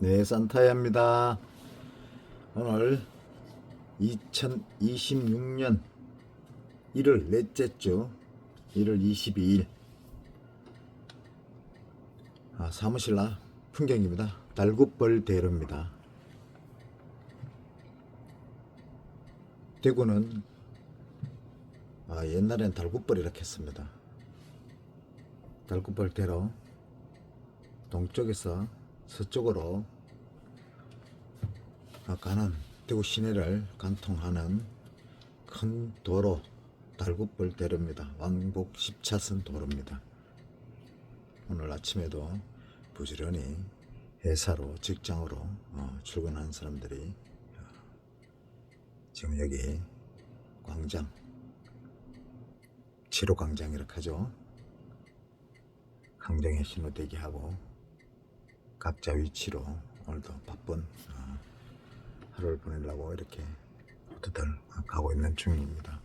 네, 산타야입니다. 오늘 2026년 1월 넷째 주 1월 22일 사무실 나 풍경입니다. 달굿벌 대로입니다. 대구는 옛날엔 달굿벌 이렇게 했습니다. 달굿벌 대로 동쪽에서 서쪽으로 가는 대구 시내를 관통하는 큰 도로 달굿벌 대로입니다. 왕복 10차선 도로입니다. 오늘 아침에도 부지런히 회사로 직장으로 출근하는 사람들이 지금 여기 광장 7호 광장 이렇게 하죠. 광장에 신호대기하고 각자 위치로 오늘도 바쁜 하루를 보내려고 이렇게 모두들 가고 있는 중입니다.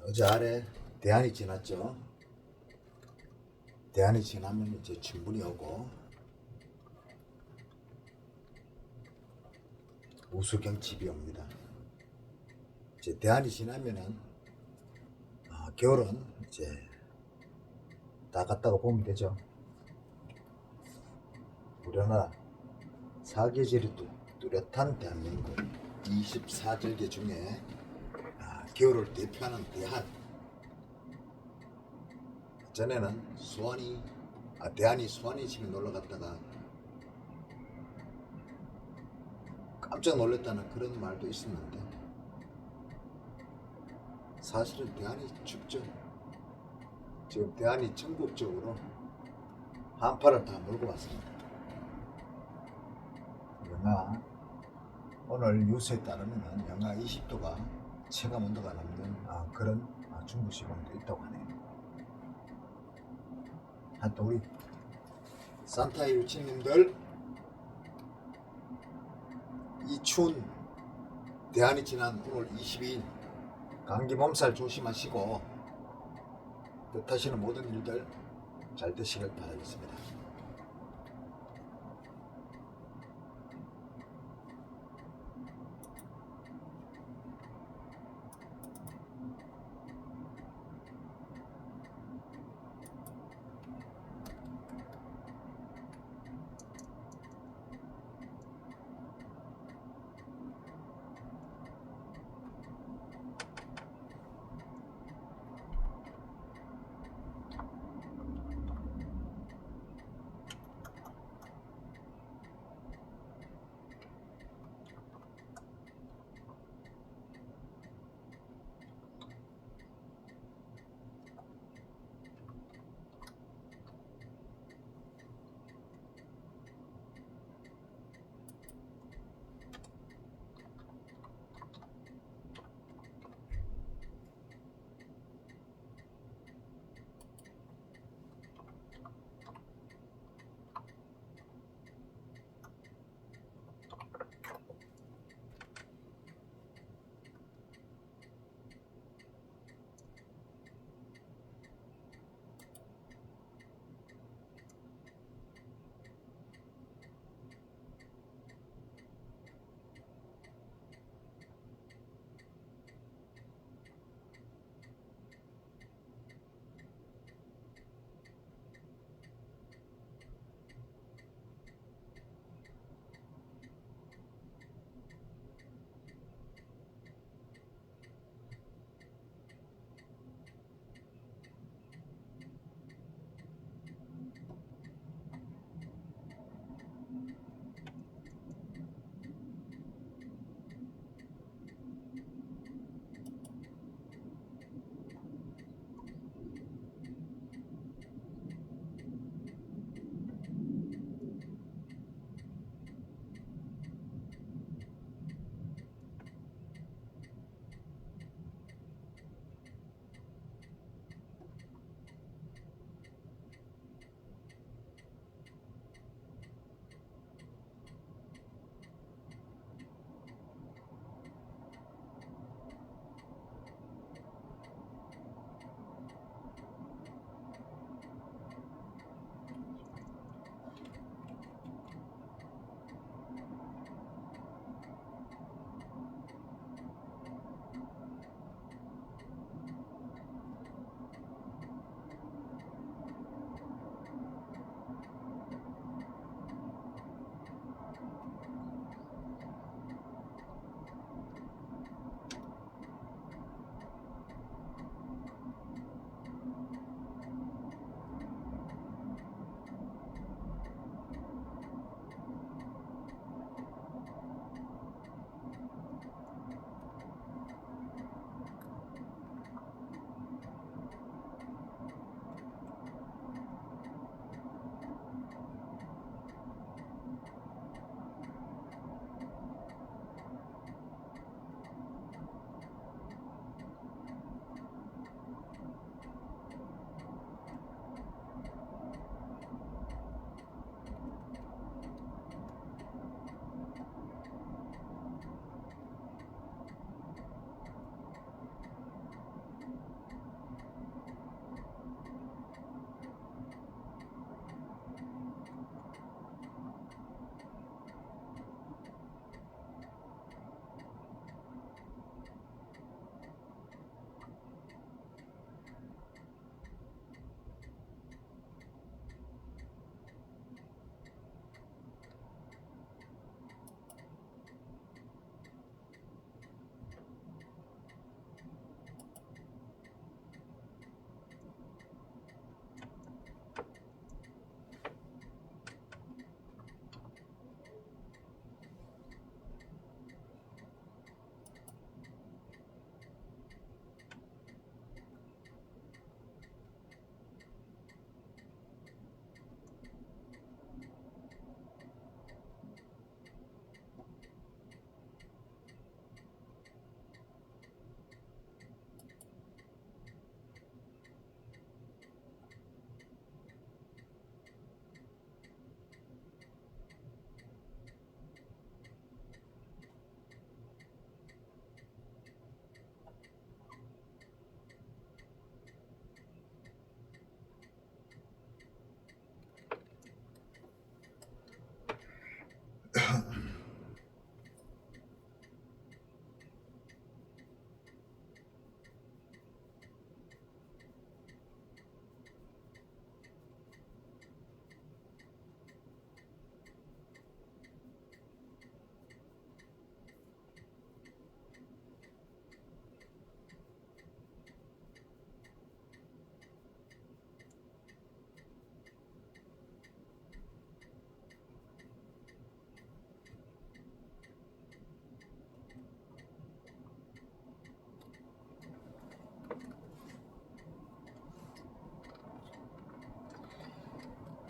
어제 아래 대안이 지났죠. 대안이 지나면 이제 충분히 오고 우수경칩이 옵니다. 이제 대안이 지나면은 겨울은 이제 다 갔다고 보면 되죠. 우리나라 사계절이 뚜렷한 대한민국 24절기 중에 겨울을 대표하는 대한. 전에는 대안이 수완이 집에 놀러 갔다가 깜짝 놀랐다는 그런 말도 있었는데 사실은 대안이 춥죠. 지금 대안이 전국적으로 한파를 다 몰고 왔습니다. 오늘 뉴스에 따르면 영하 20도가 체감 온도가 넘는 그런 중부지방도 있다고 하네요. 하여튼 우리 산타의 유치님들 이 추운 대안이 지난 9월 22일 감기 몸살 조심하시고 뜻하시는 모든 일들 잘 되시길 바라겠습니다.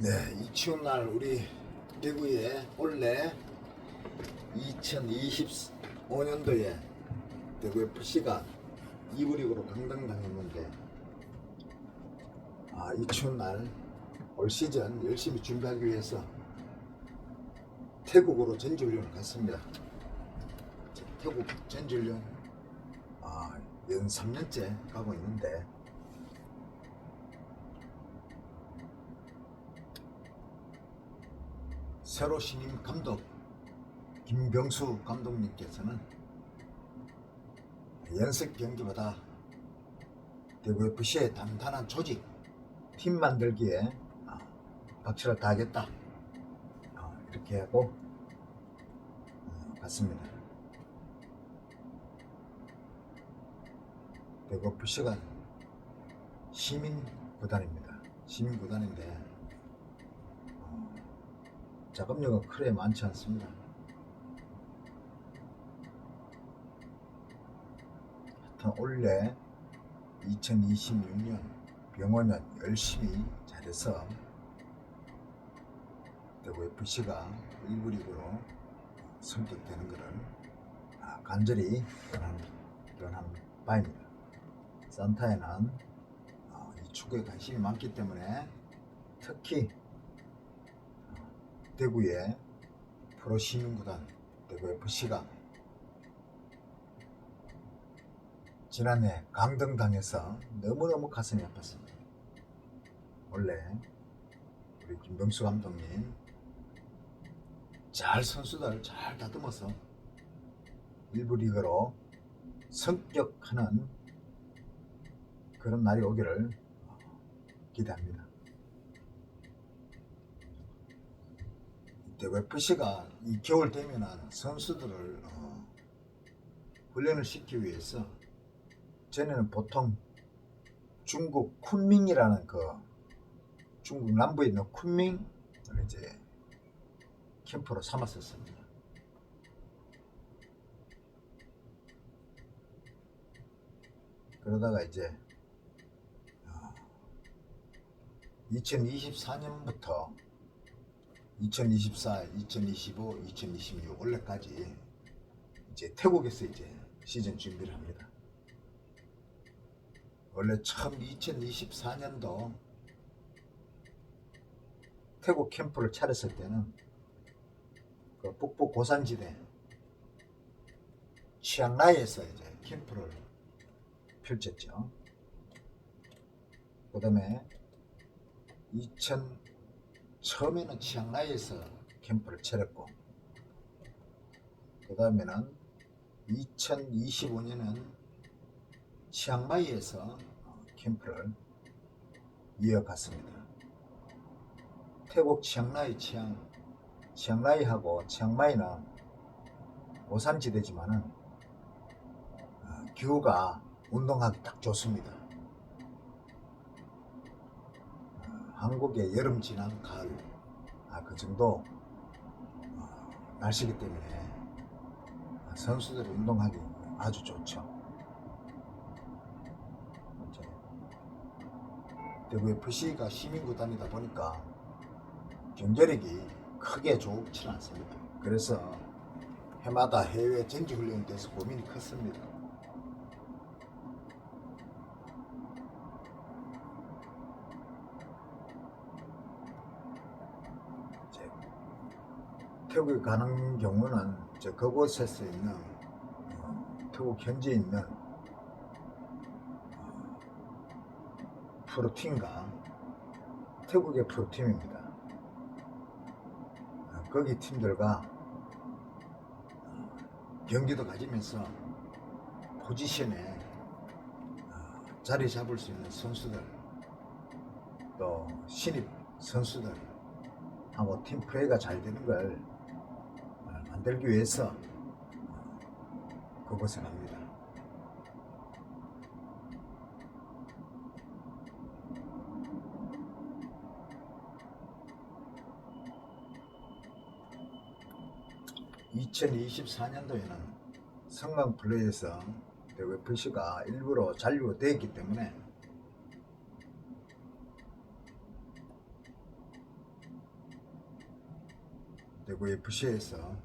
네, 이 추운 날 우리 대구에 올해 2025년도에 대구 FC가 2부 리그로 강등당했는데 이 추운 날 올 시즌 열심히 준비하기 위해서 태국으로 전지훈련을 갔습니다. 태국 전지훈련 연 3년째 가고 있는데 새로 신임 감독 김병수 감독님께서는 연습 경기보다 대구 FC의 단단한 조직, 팀 만들기에 박차를 다하겠다 이렇게 하고 갔습니다. 대구 FC가 시민 구단입니다. 시민 구단인데 자금력은 크게 많지 않습니다. 하여튼 올해 2026년 병원년 열심히 잘해서 대구 FC가 1부 리그로 선택되는 것을 간절히 기원한 바입니다. 산타에는 이 축구에 관심이 많기 때문에 특히 대구의 프로 시민구단 대구 FC가 지난해 강등당해서 너무너무 가슴이 아팠습니다. 원래 우리 김병수 감독님 선수들 잘 다듬어서 일부 리그로 성격하는 그런 날이 오기를 기대합니다. 대구 FC가 이 겨울 되면 선수들을 훈련을 시키기 위해서 전에는 보통 중국 쿤밍이라는 중국 남부에 있는 쿤밍을 이제 캠프로 삼았었습니다. 그러다가 이제 2024년부터 2024, 2025, 2026 올해까지 이제 태국에서 이제 시즌 준비를 합니다. 원래 처음 2024년도 태국 캠프를 차렸을 때는 그 북부 고산지대 치앙라이에서 이제 캠프를 펼쳤죠. 그 다음에 처음에는 치앙라이에서 캠프를 차렸고, 그 다음에는 2025년은 치앙마이에서 캠프를 이어갔습니다. 태국 치앙라이하고 치앙마이는 고산지대지만은 기후가 운동하기 딱 좋습니다. 한국의 여름 지난 가을 그 정도 날씨이기 때문에 선수들이 운동하기 아주 좋죠. 대구 FC가 시민구단이다 보니까 경제력이 크게 좋지 않습니다. 그래서 해마다 해외 전지훈련에 대해서 고민이 컸습니다. 태국에 가는 경우는 그곳에서 있는 태국 현지에 있는 프로팀과 태국의 프로팀입니다. 거기 팀들과 경기도 가지면서 포지션에 자리 잡을 수 있는 선수들, 또 신입 선수들 하고 팀 플레이가 잘 되는 걸 만들기 위해서 그곳에 갑니다. (2024년도에는) 성강 플레이에서 대구 FC가 일부러 잔류가 되었기 때문에 대구 FC에서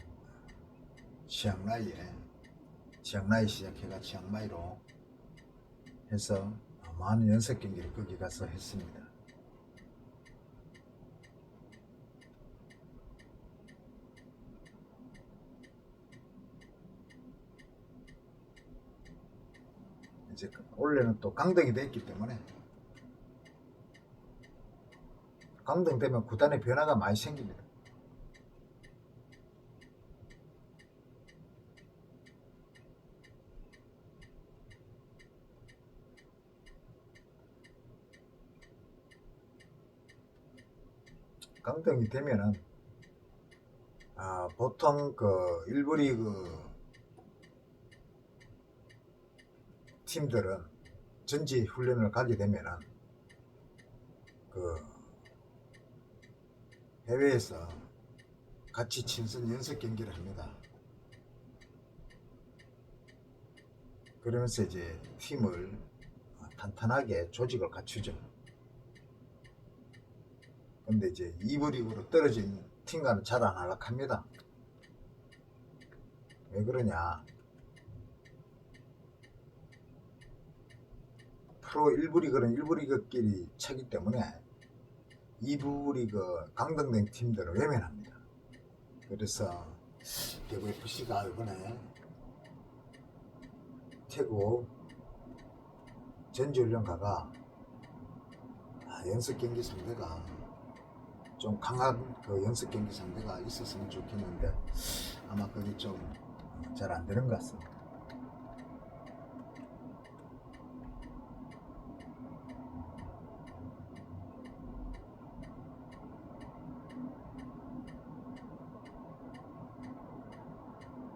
치앙라이 시작해가 치앙마이로 해서 많은 연습 경기를 거기 가서 했습니다. 이제 원래는 또 강등이 됐기 때문에 강등되면 구단의 변화가 많이 생깁니다. 강등이 되면은 보통 그 일부 리그 팀들은 전지 훈련을 가게 되면은 그 해외에서 같이 친선 연습 경기를 합니다. 그러면서 이제 팀을 탄탄하게 조직을 갖추죠. 근데 이제 2부 리그로 떨어진 팀과는 잘 안 연락합니다. 왜 그러냐? 프로 1부 리그는 1부 리그끼리 차기 때문에 2부 리그 강등된 팀들은 외면합니다. 그래서 대구 FC가 이번에 태국 전지훈련가가 연습 경기 상대가 좀 강한 그 연습 경기 상대가 있었으면 좋겠는데 아마 그게 좀 잘 안 되는 것 같습니다.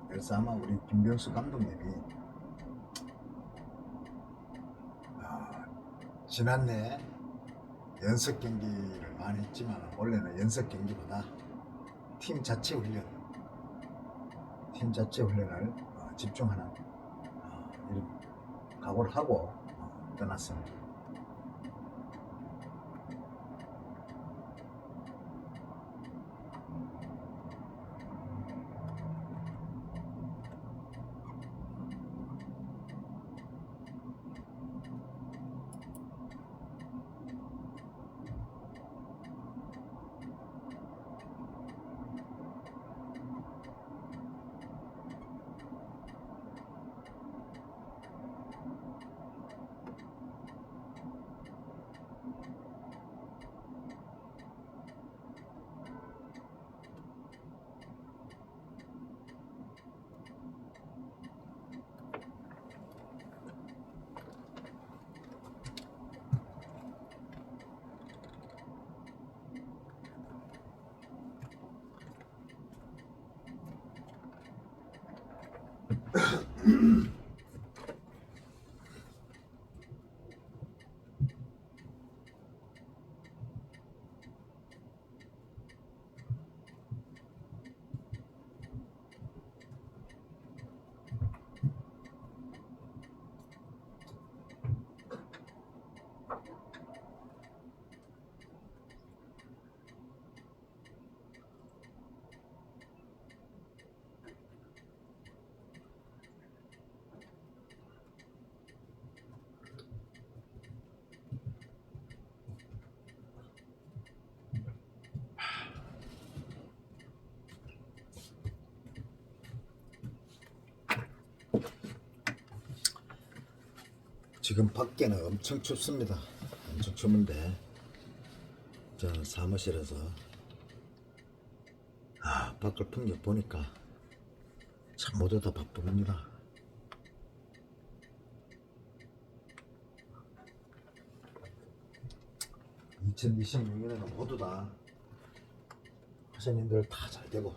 그래서 아마 우리 김병수 감독님이 지난해 연습 경기를 많이 했지만 원래는 연습 경기보다 팀 자체 훈련을 집중하는 이런 각오를 하고 떠났습니다. 지금 밖에는 엄청 춥습니다. 엄청 추운데 저는 사무실에서 밖을 풍경 보니까 참 모두 다 바쁩니다. (2026년에는) 모두 다 회사님들 다 잘 되고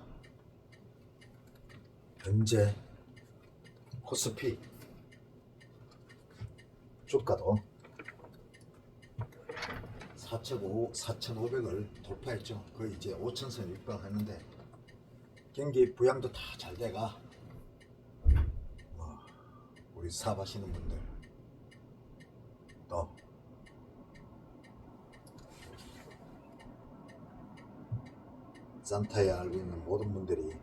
현재 코스피 주가도 4,500을 돌파했죠. 거의 이제 5,000선 육박했는데 경기 부양도 다 잘 돼가 우리 사업하시는 분들 또 산타에 알고 있는 모든 분들이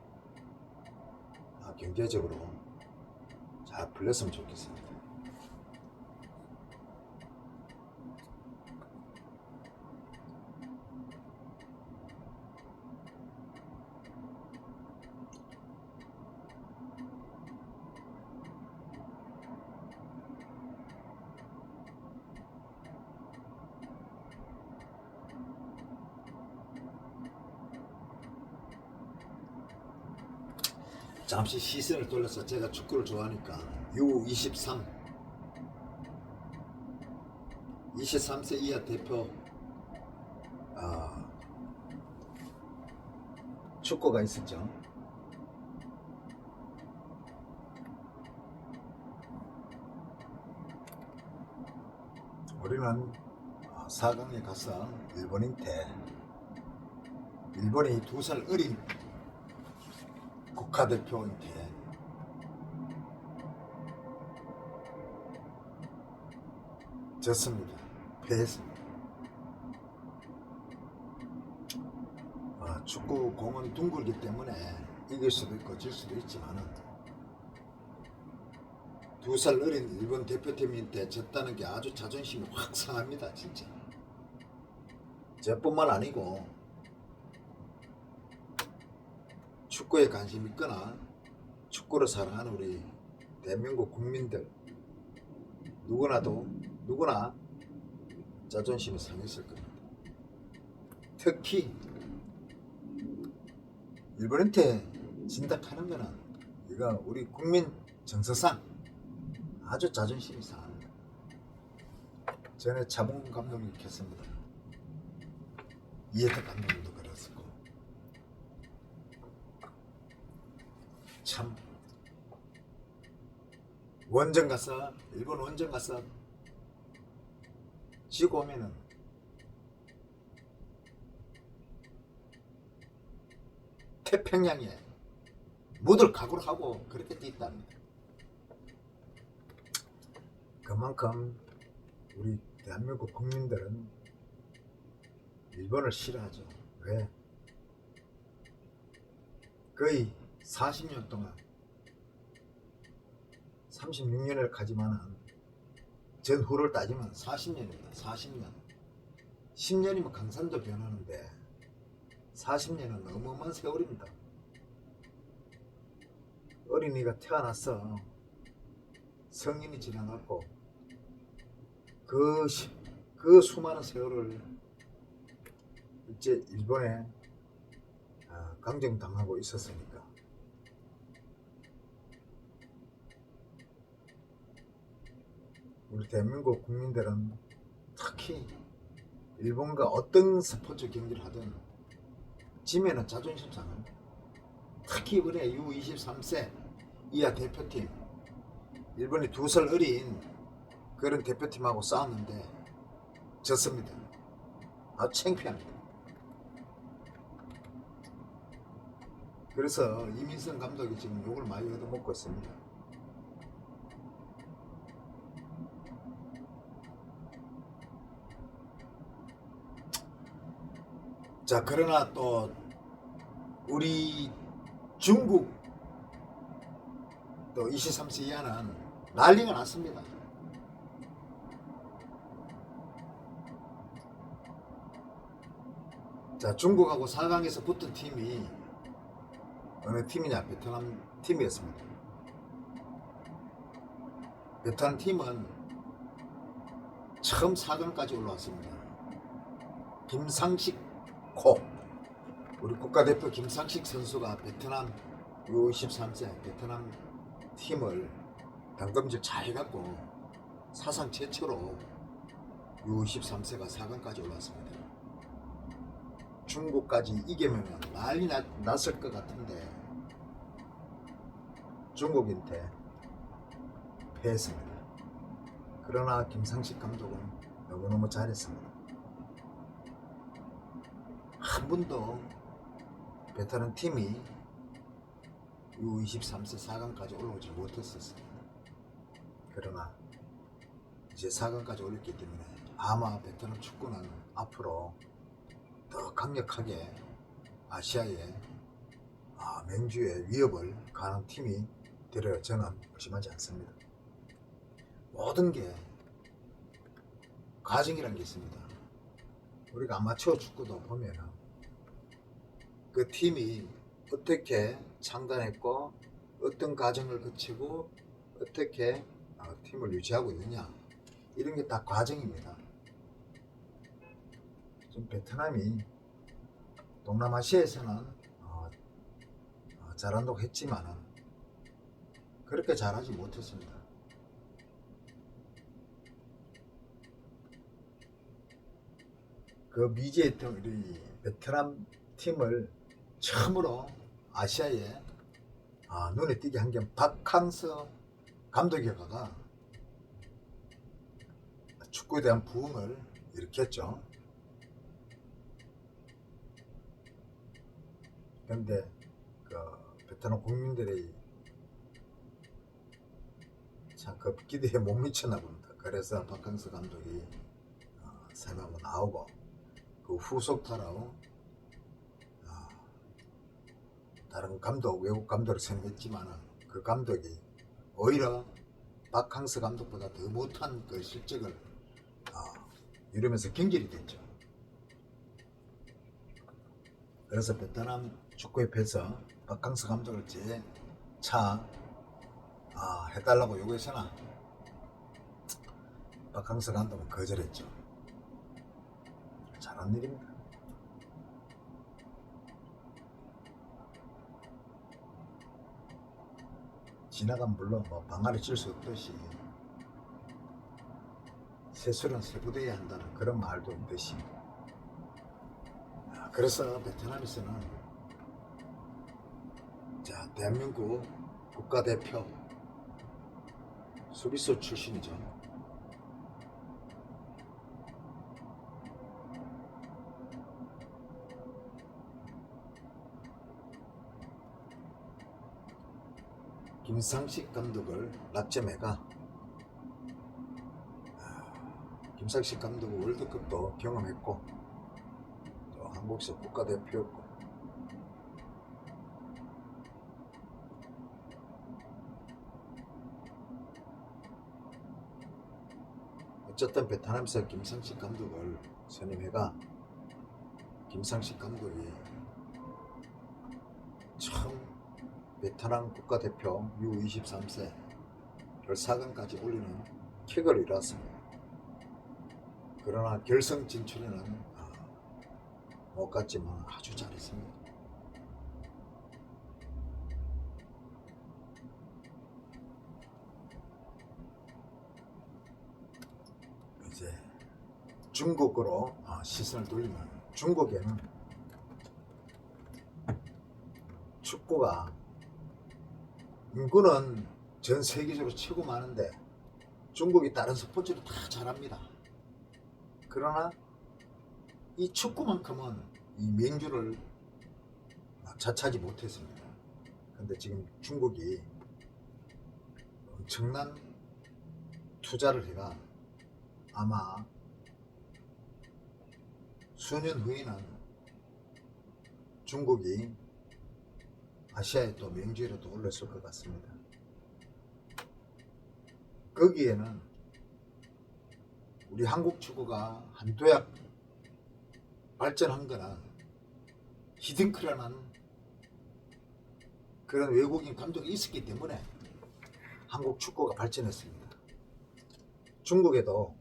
경제적으로 잘 풀렸으면 좋겠습니다. 잠시 시선을 돌려서 제가 축구를 좋아하니까 U23 23세 이하 대표 축구가 있었죠. 우리는 4강에 가서 일본인데 일본이 2살 어린 국가대표인데 졌습니다. 패했습니다. 축구 공은 둥글기 때문에 이길 수도 있고 질 수도 있지만 2살 어린 일본 대표팀인데 졌다는 게 아주 자존심이 확 상합니다. 진짜 저뿐만 아니고 축구에 관심 있거나 축구를 사랑하는 우리 대한민국 국민들 누구나 자존심이 상했을 겁니다. 특히 일본한테 진다 하는 거는 이거 우리 국민 정서상 아주 자존심이 상합니다. 전에 차범근 감독님 했습니다. 이해태 감독님도 그랬었고 참 원정 가서 일본 원정 가서 지고 오면은 태평양에 묻을 각오를 하고 그렇게 뛰었답니다. 그만큼 우리 대한민국 국민들은 일본을 싫어하죠. 왜? 거의 40년 동안 36년을 가지만은 전후를 따지면 40년입니다. 40년 10년이면 강산도 변하는데 40년은 어마어마한 세월입니다. 어린이가 태어나서 성인이 지나갔고 그 수많은 세월을 이제 일본에 강정당하고 있었으니까 우리 대한민국 국민들은 특히 일본과 어떤 스포츠 경기를 하든 지면은 자존심 상합니다. 특히 이번에 U23세 이하 대표팀 일본이 2살 어린 그런 대표팀하고 싸웠는데 졌습니다. 아주 창피합니다. 그래서 이민성 감독이 지금 욕을 많이 얻어먹고 있습니다. 자, 그러나 또 우리 중국 또 23세 이하는 난리가 났습니다. 자, 중국하고 4강에서 붙은 팀이 어느 팀이냐? 베트남 팀이었습니다. 베트남 팀은 처음 4강까지 올라왔습니다. 김상식 우리 국가대표 김상식 선수가 베트남 U23세 베트남 팀을 당금질 잘 해갖고 사상 최초로 U23세가 4강까지 올라왔습니다. 중국까지 이기면 난리 났을 것 같은데 중국인데 패했습니다. 그러나 김상식 감독은 너무너무 잘했습니다. 한 번도 베트남 팀이 U23세 4강까지 올라오지 못했었습니다. 그러나 이제 4강까지 올렸기 때문에 아마 베트남 축구는 앞으로 더 강력하게 아시아의 맹주의 위협을 가하는 팀이 되려 저는 의심하지 않습니다. 모든 게 과정이라는 게 있습니다. 우리가 아마추어 축구도 보면 그 팀이 어떻게 창단했고 어떤 과정을 거치고 어떻게 팀을 유지하고 있느냐, 이런 게 다 과정입니다. 좀 베트남이 동남아시아에서는 잘한다고 했지만은 그렇게 잘하지 못했습니다. 그 미지했던 우리 베트남 팀을 처음으로 아시아에 눈에 띄게 한 게 박항서 감독이가 축구에 대한 부흥을 일으켰죠. 그런데 그 베트남 국민들의 참 그 기대에 못 미쳤나 봅니다. 그래서 박항서 감독이 새로 나오고 그 후속 타라고 다른 감독, 외국 감독을 선임했지만 그 감독이 오히려 박항서 감독보다 더 못한 그 실적을 이루면서 경질이 됐죠. 그래서 베트남 축구협회에서 박항서 감독을 재차 해달라고 요구했으나 박항서 감독은 거절했죠. 잘한 일입니다. 지나간 물론 방아를 칠 수 없듯이 세술은 세부대해야 한다는 그런 말도 있듯이, 그래서 베트남에서는 대한민국 국가대표 수비수 출신이죠. 김상식 감독을 낙점해가 김상식 감독은 월드컵도 경험했고 또 한국에서 국가대표였고, 어쨌든 베트남에서 김상식 감독을 선임해가 김상식 감독이 처음 베트남 국가대표 U23세를 4강까지 올리는 킥을 이뤘습니다. 그러나 결승 진출에는 못 갔지만 아주 잘했습니다. 이제 중국으로 시선을 돌리면, 중국에는 축구가 인구는 전 세계적으로 최고 많은데 중국이 다른 스포츠를 다 잘합니다. 그러나 이 축구만큼은 이 맹주를 자차지 못했습니다. 근데 지금 중국이 엄청난 투자를 해가 아마 수년 후에는 중국이 아시아에 또 맹주로 또 올랐을 것 같습니다. 거기에는 우리 한국 축구가 한도약 발전한 거는 히딩크라는 그런 외국인 감독이 있었기 때문에 한국 축구가 발전했습니다. 중국에도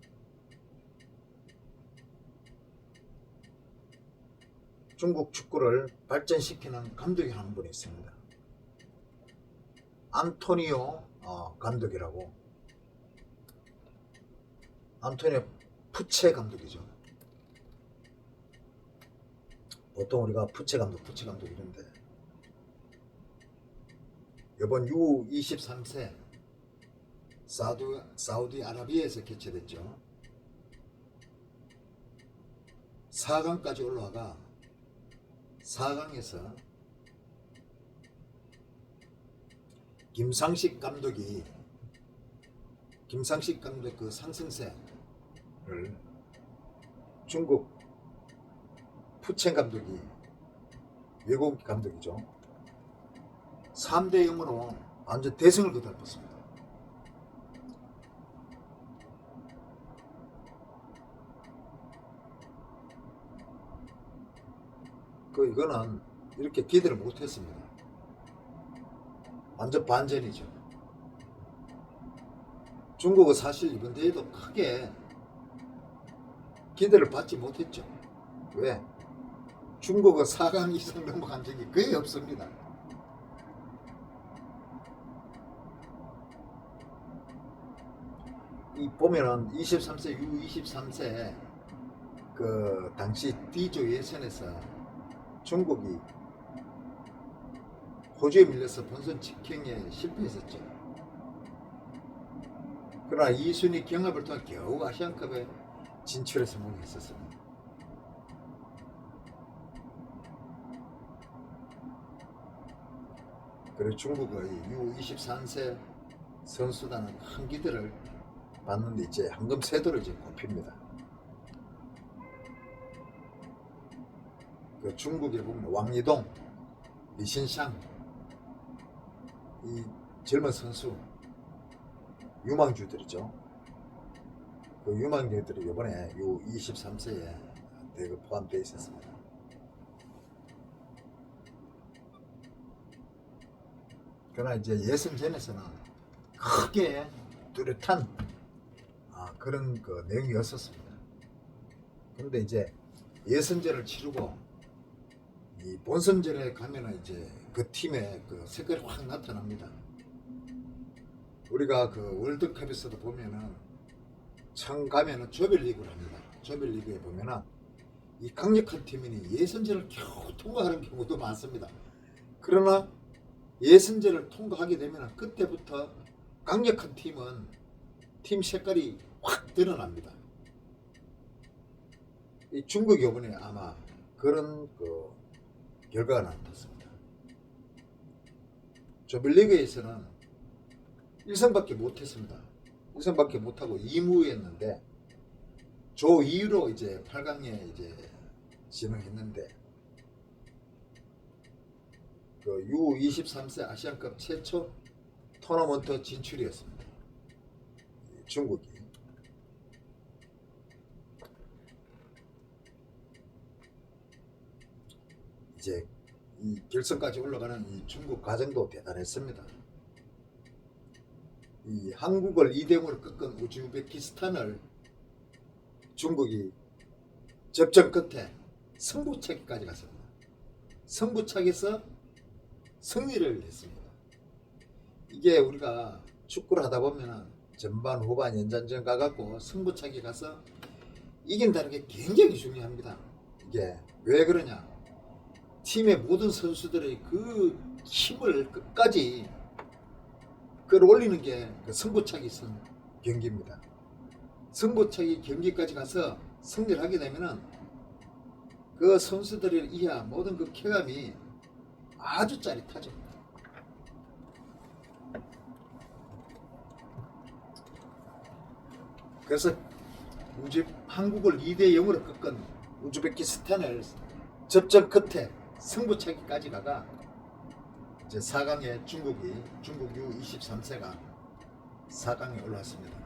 중국 축구를 발전시키는 감독이 한 분이 있습니다. 안토니오 감독이라고. 안토니오 푸체 감독이죠. 보통 우리가 푸체 감독 이런데, 이번 U23세 사우디아라비아에서 개최됐죠. 4강까지 올라와가 4강에서 김상식 감독의 그 상승세를 중국 푸첸 감독이 외국 감독이죠. 3대 0으로 완전 대승을 거둬봤습니다. 이거는 이렇게 기대를 못했습니다. 완전 반전이죠. 중국은 사실 이번 대회도 크게 기대를 받지 못했죠. 왜? 중국은 4강 이상 넘어간 적이 거의 없습니다. 이 보면은 23세 U23세 그 당시 D조 예선에서 중국이 호주에 밀려서 본선 직행에 실패했었죠. 그러나 2순위 경합을 통해 겨우 아시안컵에 진출에 성공했었습니다. 그리고 중국의 U23세 선수단은 큰 기대를 받는데 이제 황금 세도로 이제 꼽힙니다. 그 중국에 보면 왕이동, 리신샹 이 젊은 선수 유망주들이죠. 그 유망주들이 이번에 U23세에 대거 포함되어 있었습니다. 그러나 이제 예선전에서는 크게 뚜렷한 그런 그 내용이었었습니다. 그런데 이제 예선전을 치르고 이 본선전에 가면은 이제 그 팀의 그 색깔이 확 나타납니다. 우리가 그 월드컵에서도 보면은 처음 가면은 조별리그를 합니다. 조별리그에 보면은 이 강력한 팀이 예선전을 겨우 통과하는 경우도 많습니다. 그러나 예선전을 통과하게 되면 그때부터 강력한 팀은 팀 색깔이 확 드러납니다. 이 중국이 이번에 아마 그런 그 결과가 나타났습니다. 조별리그에서는 1승밖에 못했습니다. 1승밖에 못하고 2무였는데 조 2위로 이제 8강에 이제 진행했는데 그 U23세 아시안컵 최초 토너먼트 진출이었습니다. 중국이. 이제 이 결승까지 올라가는 이 중국 과정도 대단했습니다. 이 한국을 2대0으로 꺾은 우즈베키스탄을 중국이 접전 끝에 승부차기까지 갔습니다. 승부차기에서 승리를 했습니다. 이게 우리가 축구를 하다 보면 전반 후반 연장전 가갖고 승부차기 가서 이긴다는 게 굉장히 중요합니다. 이게 왜 그러냐? 팀의 모든 선수들의 그 힘을 끝까지 끌어올리는 게 그 승부차기 경기입니다. 승부차기 경기까지 가서 승리를 하게 되면은 그 선수들의 이하 모든 그 쾌감이 아주 짜릿하죠. 그래서 한국을 2대0으로 꺾은 우즈베키스탄을 접전 끝에 승부차기까지 가가 이제 4강에 중국 U23세가 4강에 올랐습니다.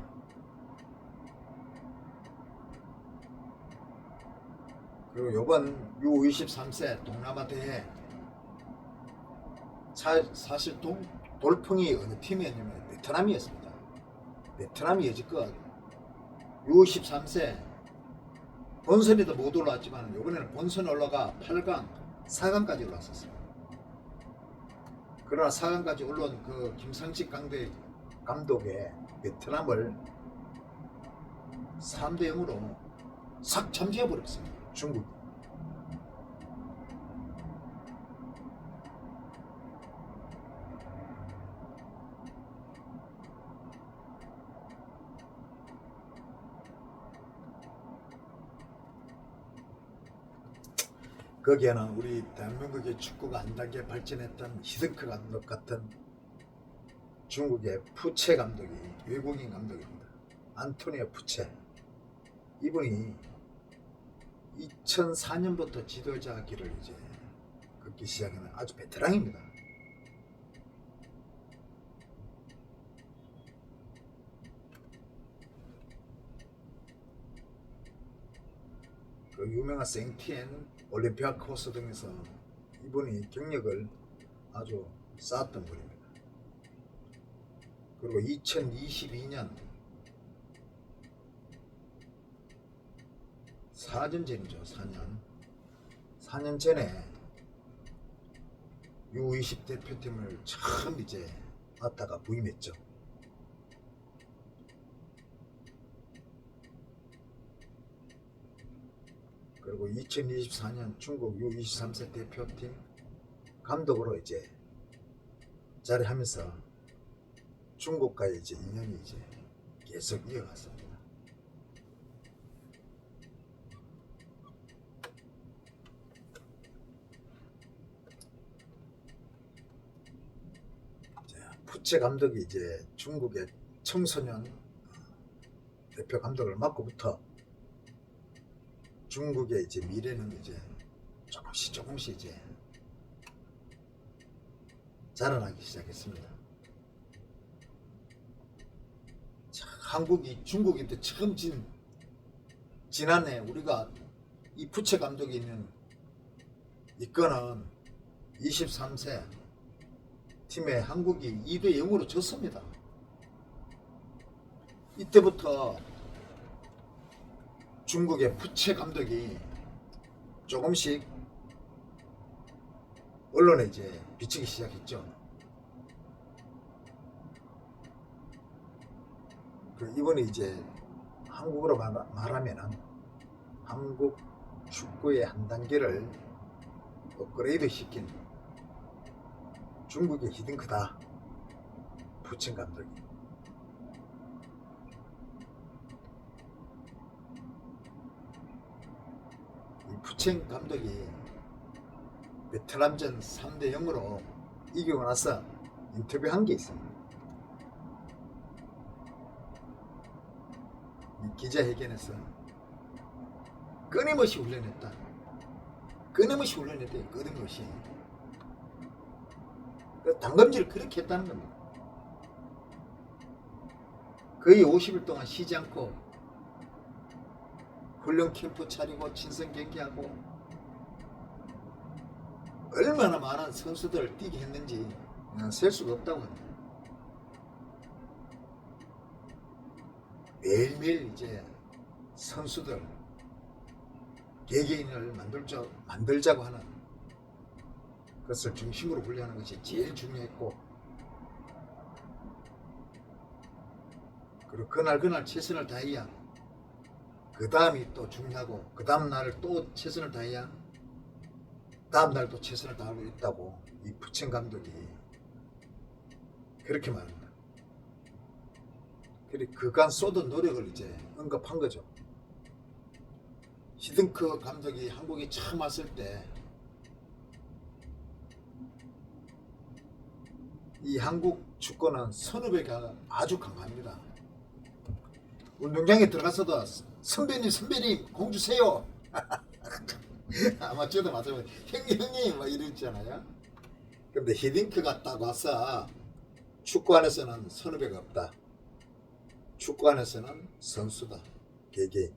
그리고 이번 U23세 동남아 대회 사실 돌풍이 어느 팀이었냐면 베트남이었습니다. 베트남이 여지껏 U23세 본선에도 못 올라왔지만 이번에는 본선에 올라가 8강, 4강까지 올라왔었어요. 그러나 4강까지 올라온 그 김상식 감독의 베트남을 3대0으로 싹 잠재워버렸습니다. 중국. 거기에는 우리 대한민국의 축구가 한 단계 발전했던 히딩크 감독 같은 중국의 푸체 감독이 외국인 감독입니다. 안토니오 푸체. 이분이 2004년부터 지도자 길을 이제 걷기 시작하는 아주 베테랑입니다. 그 유명한 생티엔 올림피아 코스 등에서 이분이 경력을 아주 쌓았던 분입니다. 그리고 2022년 4년 전이죠. 4년 전에 U20 대표팀을 처음 이제 맡다가 부임했죠. 그리고 2024년 중국 U23세 대표팀 감독으로 이제 자리하면서 중국과의 이제 인연이 이제 계속 이어갔습니다. 푸체 감독이 이제 중국의 청소년 대표 감독을 맡고부터 중국의 이제 미래는 이제 조금씩 이제 자라나기 시작했습니다. 자, 한국이 중국이 때 처음 지난해 우리가 이 푸체 감독이 있는 이거는 23세 팀에 한국이 2대 0으로 졌습니다. 이때부터 중국의 푸체 감독이 조금씩 언론에 이제 비치기 시작했죠. 이번에 이제 한국으로 말하면은 한국 축구의 한 단계를 업그레이드 시킨 중국의 히딩크다. 푸첸 감독이. 이 푸첸 감독이 베트남전 3대 0으로 이기고 나서 인터뷰한 게 있습니다. 이 기자회견에서 끊임없이 훈련했다. 끊임없이 훈련했대요. 끊임없이. 단검질을 그렇게 했다는 겁니다. 거의 50일 동안 쉬지 않고 훈련 캠프 차리고 친선 경기하고 얼마나 많은 선수들을 뛰게 했는지 그냥 셀 수가 없다고 합니다. 매일매일 이제 선수들 개개인을 만들자고 하는 것을 중심으로 훈련하는 것이 제일 중요했고, 그리고 그날 최선을 다해야 그 다음이 또 중요하고, 그 다음 날 또 최선을 다해야 다음 날 또 최선을 다하고 있다고 이 푸첸 감독이 그렇게 말합니다. 그리고 그간 쏟은 노력을 이제 언급한 거죠. 히딩크 감독이 한국에 처음 왔을 때 이 한국 축구는 선후배가 아주 강합니다. 운동장에 들어가서도 선배님 공 주세요. 아마 저도 마찬가지 형님 막 이랬잖아요. 근데 히딩크가 딱 와서 축구 안에서는 선후배가 없다. 축구 안에서는 선수다. 개개인.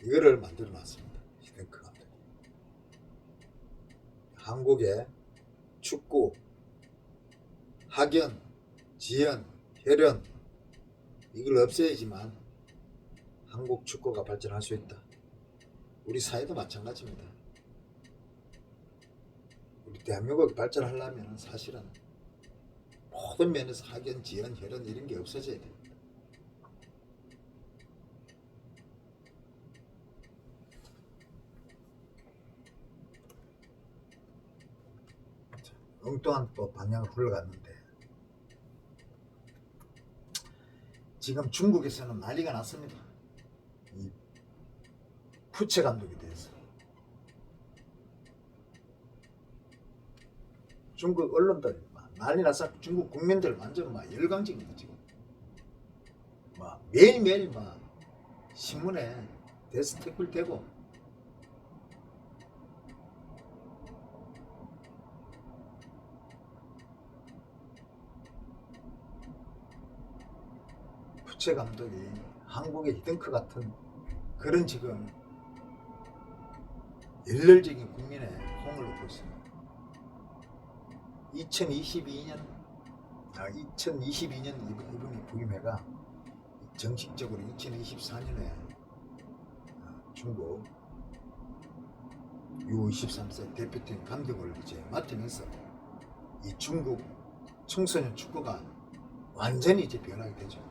이거를 만들어 놨습니다. 히딩크 감독이. 한국의 축구 학연, 지연, 혈연 이걸 없애야지만 한국 축구가 발전할 수 있다. 우리 사회도 마찬가지입니다. 우리 대한민국이 발전하려면 사실은 모든 면에서 학연, 지연, 혈연 이런 게 없어져야 됩니다. 엉뚱한 또 방향을 흘러갔는데 지금 중국에서는 난리가 났습니다. 이 푸체 감독에 대해서. 중국 언론들 난리 나서 중국 국민들 완전 막 열광적입니다. 지금 막 매일매일 막 신문에 데스태클 되고 푸체 감독이 한국의 히딩크 같은 그런 지금 일렬적인 국민의 호응을 얻고 있습니다. 2022년 이번에 부임회가 정식적으로 2024년에 중국 U23세 대표팀 감독을 이제 맡으면서 이 중국 청소년 축구가 완전히 이제 변하게 되죠.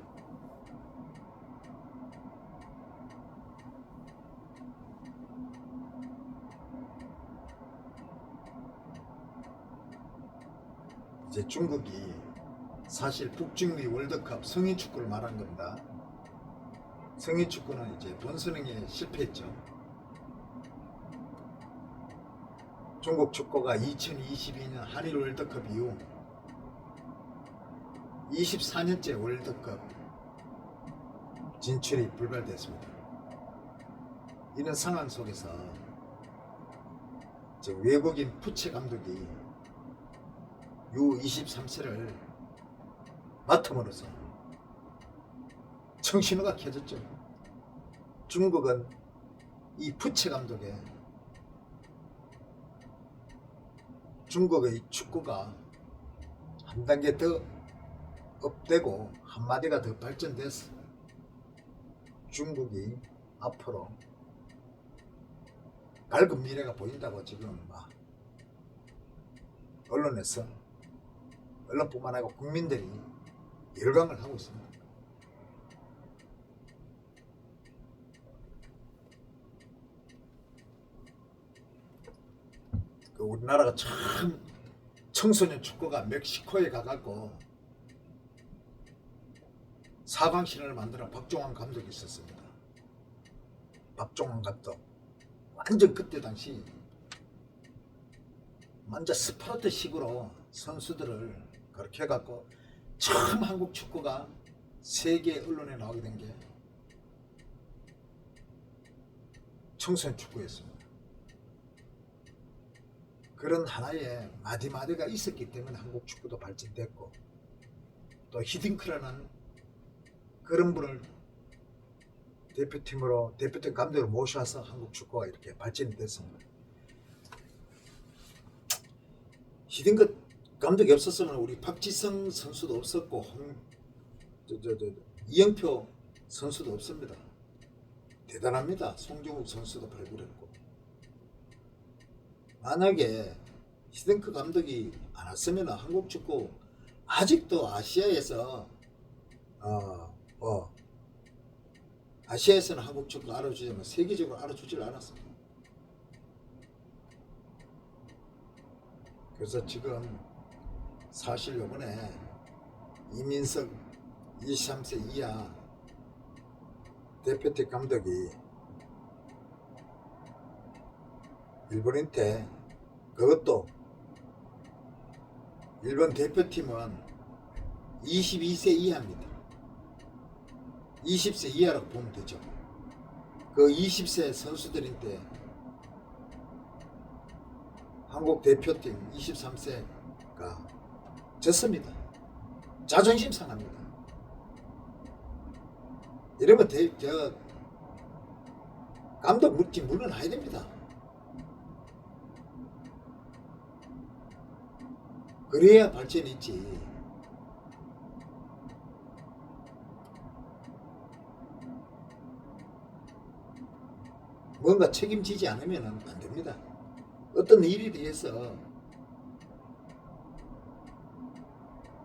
이제 중국이 사실 북중미 월드컵 성인 축구를 말한 겁니다. 성인 축구는 이제 본선행에 실패했죠. 중국 축구가 2022년 한일 월드컵 이후 24년째 월드컵 진출이 불발됐습니다. 이런 상황 속에서 외국인 푸체 감독이 U23세를 맡음으로써 청신호가 켜졌죠. 중국은 이 푸체 감독의 중국의 축구가 한 단계 더 업되고 한마디가 더 발전돼서 중국이 앞으로 밝은 미래가 보인다고 지금 언론에서 언론뿐만 아니고 국민들이 열광을 하고 있습니다. 우리나라가 참 청소년 축구가 멕시코에 가갖고 사강신을 만드는 박종환 감독이 있었습니다. 박종환 감독 완전 그때 당시 완전 스파르타식으로 선수들을 그렇게 해갖고 처음 한국 축구가 세계 언론에 나오게 된 게 청소년 축구였습니다. 그런 하나의 마디마디가 있었기 때문에 한국 축구도 발전됐고, 또 히딩크라는 그런 분을 대표팀 감독으로 모셔서 한국 축구가 이렇게 발전이 됐습니다. 히딩크 감독이 없었으면 우리 박지성 선수도 없었고 이영표 선수도 없습니다. 대단합니다. 송정욱 선수도 발굴했고. 만약에 히딩크 감독이 안 왔으면 한국 축구 아직도 아시아에서 아시아에서는 한국 축구 알아주지만 세계적으로 알아주질 않았습니다. 그래서 지금 사실 요번에 이민석 23세 이하 대표팀 감독이 일본인데, 그것도 일본 대표팀은 22세 이하입니다. 20세 이하라고 보면 되죠. 그 20세 선수들인데 한국 대표팀 23세가 졌습니다. 자존심 상합니다. 이러면 감독 물러나야 됩니다. 그래야 발전이 있지. 뭔가 책임지지 않으면 안 됩니다. 어떤 일에 대해서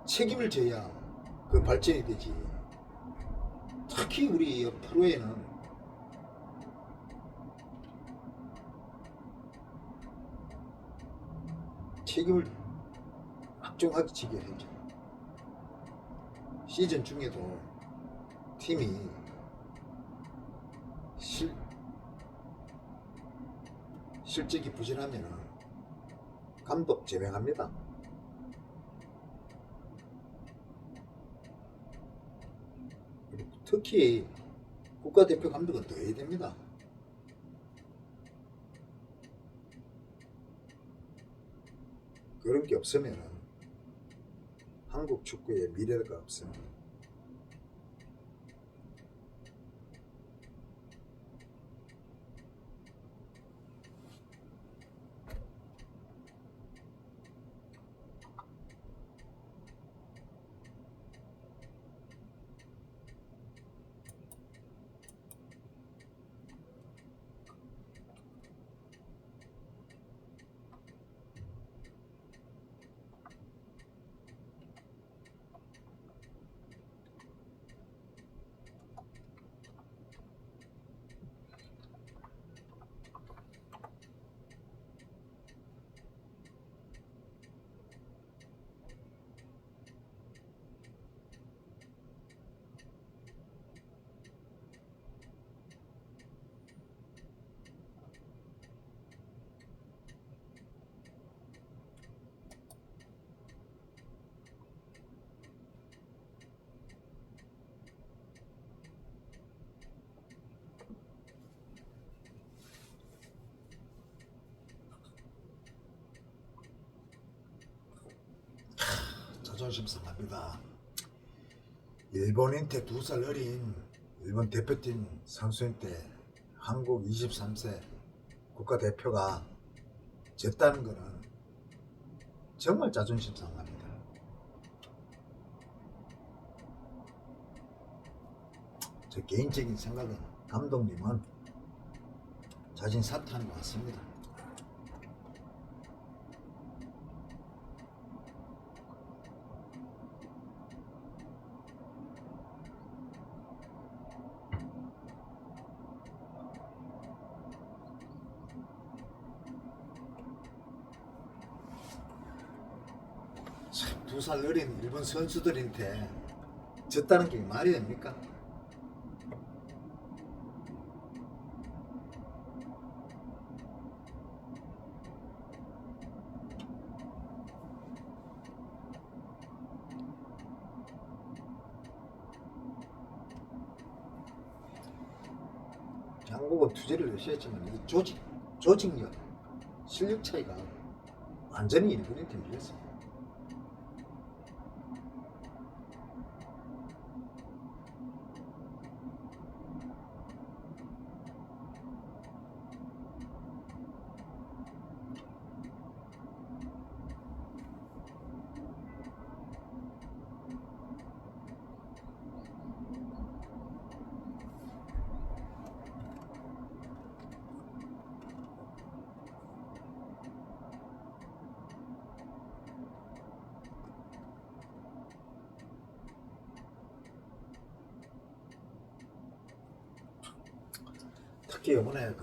책임을 져야 그 발전이 되지. 특히 우리 프로에는 책임을 확정하게 지게 해죠. 시즌 중에도 팀이 실적이 부진하면 감독 제명합니다. 특히 국가대표 감독은 더 해야 됩니다. 그런 게 없으면 한국 축구의 미래가 없습니다. 자존심 상합니다. 일본인테 2살 어린 일본 대표팀 선수인데 한국 23세 국가대표가 졌다는 것은 정말 자존심 상합니다. 제 개인적인 생각은 감독님은 자진 사퇴하는 것 같습니다. 참, 2살 어린 일본 선수들한테 졌다는 게 말이 됩니까? 한국은 투지를 열심히 했지만 이 조직력, 실력 차이가 완전히 일본한테 밀렸습니다. 특히 이번에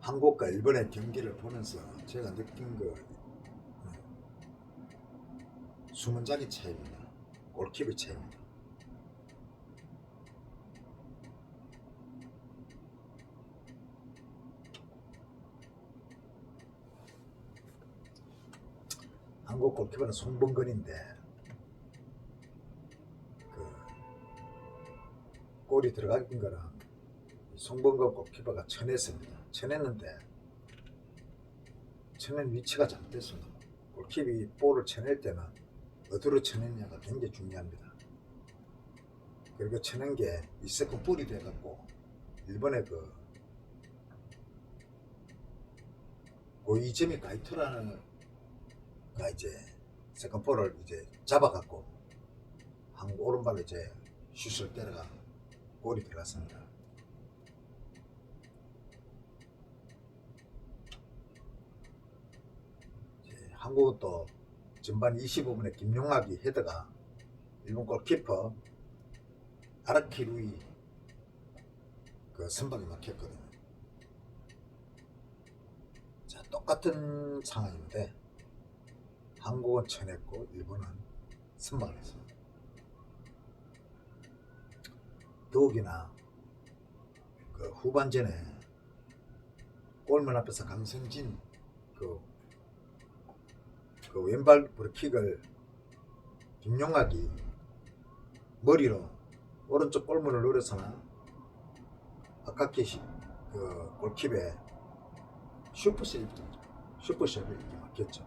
한국과 일본의 경기를 보면서 제가 느낀 수문장의 차이입니다. 골키퍼 차이입니다. 한국 골키퍼는 송범근인데 골이 들어간 거는 송범근 골키퍼가 쳐냈습니다. 쳐냈는데 쳐낸 위치가 잘못됐습니다. 골키퍼이 볼을 쳐낼 때는 어디로 쳐냈냐가 굉장히 중요합니다. 그리고 쳐낸 게 이세컨 볼이 돼갖고 일본의 고이점이 가이토라는 가 이제 세컨 볼을 이제 잡아갖고 한국 오른발로 이제 슛을 때려가 골이 들어갔습니다. 한국은 또 전반 25분에 김용학이 헤더가 일본 골키퍼 아라키루이 선박에 막혔거든요. 자, 똑같은 상황인데 한국은 쳐냈고 일본은 선박을 했습니다. 더욱이나 후반전에 골문 앞에서 강성진 왼발 브리킥을 김용학이 머리로 오른쪽 골문을 노려서나 아카키 골키퍼의 슈퍼셉을 이렇게 막혔죠.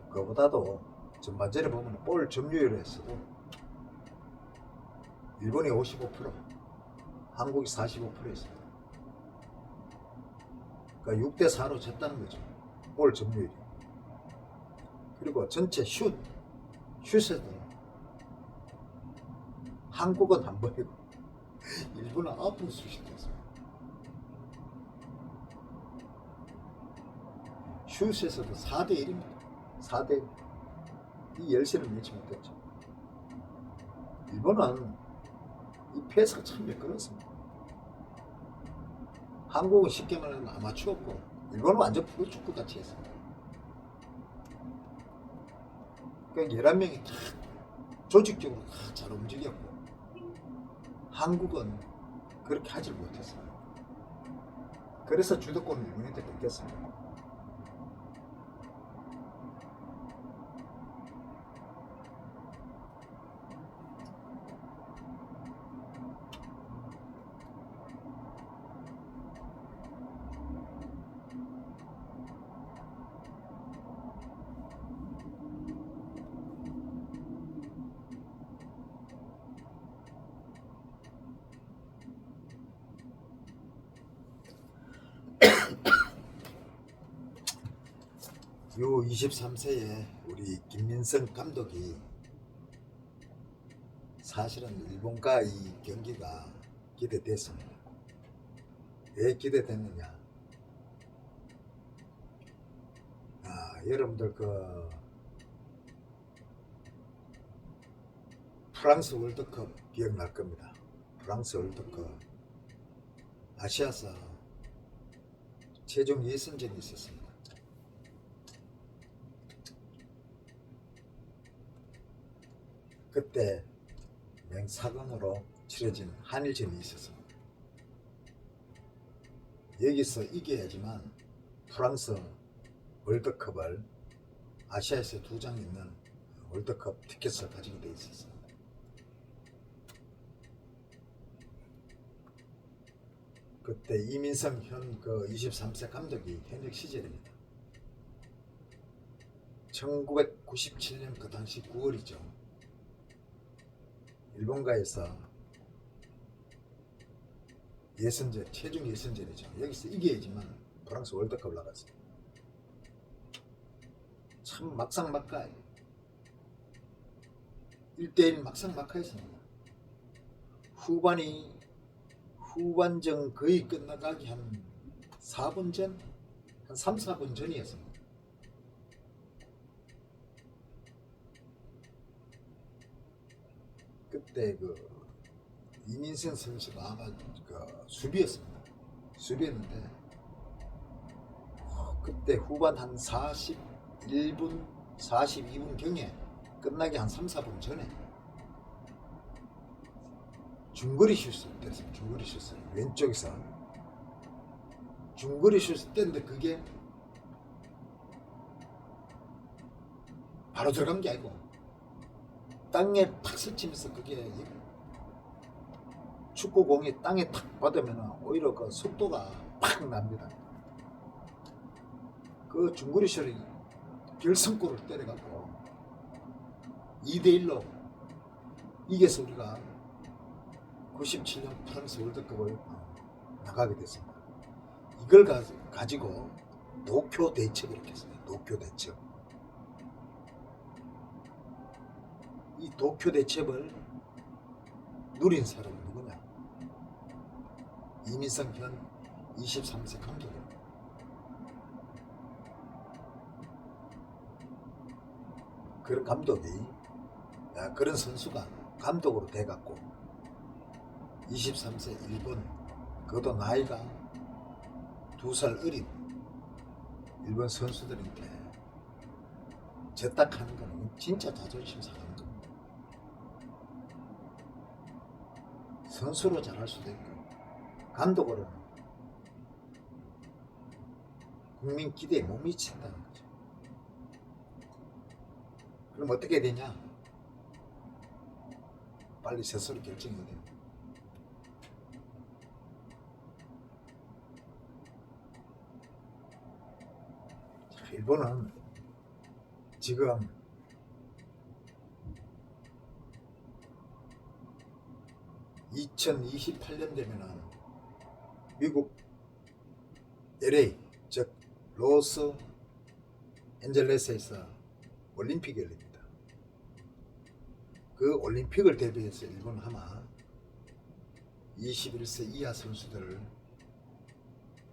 그보다도 전반전에 보면 볼 점유율에서도 일본이 55%, 한국이 45%였습니다. 그러니까 6대4로 졌다는 거죠. 볼 점유율이. 그리고 전체 슛에도 한국은 한 번이고 일본은 9번 슛이 됐어요. 슛에서도 4대1입니다. 4대1. 이 열세를 내지 못했죠. 일본은 이 패스가 참 매끄럽습니다. 한국은 쉽게 말하면 아마추어고 일본은 완전 프로축구 같이 했습니다. 그러니까 11명이 다 조직적으로 다 잘 움직였고 한국은 그렇게 하질 못했어요. 그래서 주도권을 일본한테 뺏겼습니다. U23세의 우리 김민성 감독이 사실은 일본과 이 경기가 기대됐습니다. 왜 기대됐느냐? 여러분들 그 프랑스 월드컵 기억날 겁니다. 프랑스 월드컵 아시아사 최종 예선전이 있었습니다. 그때 맹4강으로 치러진 한일전이 있었습니다. 여기서 이겨야지만 프랑스 월드컵을 아시아에서 2장 있는 월드컵 티켓을 가지게 돼 있었습니다. 그때 이민성 현 23세 감독이 현역 시절입니다. 1997년 그 당시 9월이죠. 일본과에서 예선전, 최종 예선전이죠. 여기서 이겨야지만 프랑스 월드컵 나갔어요. 참 막상막하 1대1 막상막하였습니다. 후반전 거의 끝나가기 한 4분 전? 한 3, 4분 전이었습니다. 그때 이민성 선수가 아마 수비였습니다. 수비였는데 그때 후반 한 41분, 42분 경에 끝나기 한 3, 4분 전에 중거리 슛을 뗐습니다. 중거리 슛을 왼쪽에서 중거리 슛을 뗐는데 그게 바로 들어간 게 아니고 땅에 탁 스치면서 그게 축구공이 땅에 탁 받으면 오히려 그 속도가 팍 납니다. 그 중거리 슛이 결승골을 때려갖고 2대1로 이겨서 우리가 97년 프랑스 월드컵을 나가게 됐습니다. 이걸 가지고 도쿄 대첩을 이렇게 했어요. 도쿄 대첩. 이 도쿄 대첩을 누린 사람은 누구냐? 이민성 현 23세 감독입니다. 그런 감독이, 그런 선수가 감독으로 돼갖고 23세 일본, 그것도 나이가 2살 어린 일본 선수들한테 제딱하는 거는 진짜 자존심 상하는 겁니다. 선수로 잘할 수도 있고 감독으로는 국민 기대에 못 미친다는 거죠. 그럼 어떻게 되냐? 빨리 스스로 결정해야 됩니다. 일본은 지금 (2028년) 되면은 미국 LA 즉 로스 애ଞ୍젤레스에서 올림픽이 열립니다. 그 올림픽을 대비해서 일본은 아마 21세 이하 선수들을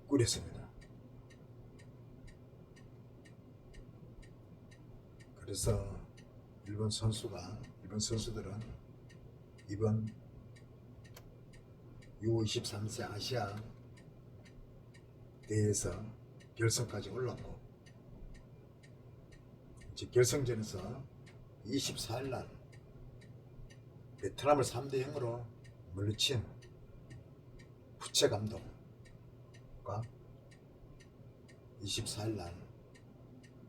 꾸렸습니다. 그래서 일본 선수들은 이번 U23세 아시아 대회에서 결승까지 올랐고, 결승전에서 24일날 베트남을 3대0으로 물리친 부채 감독과 24일날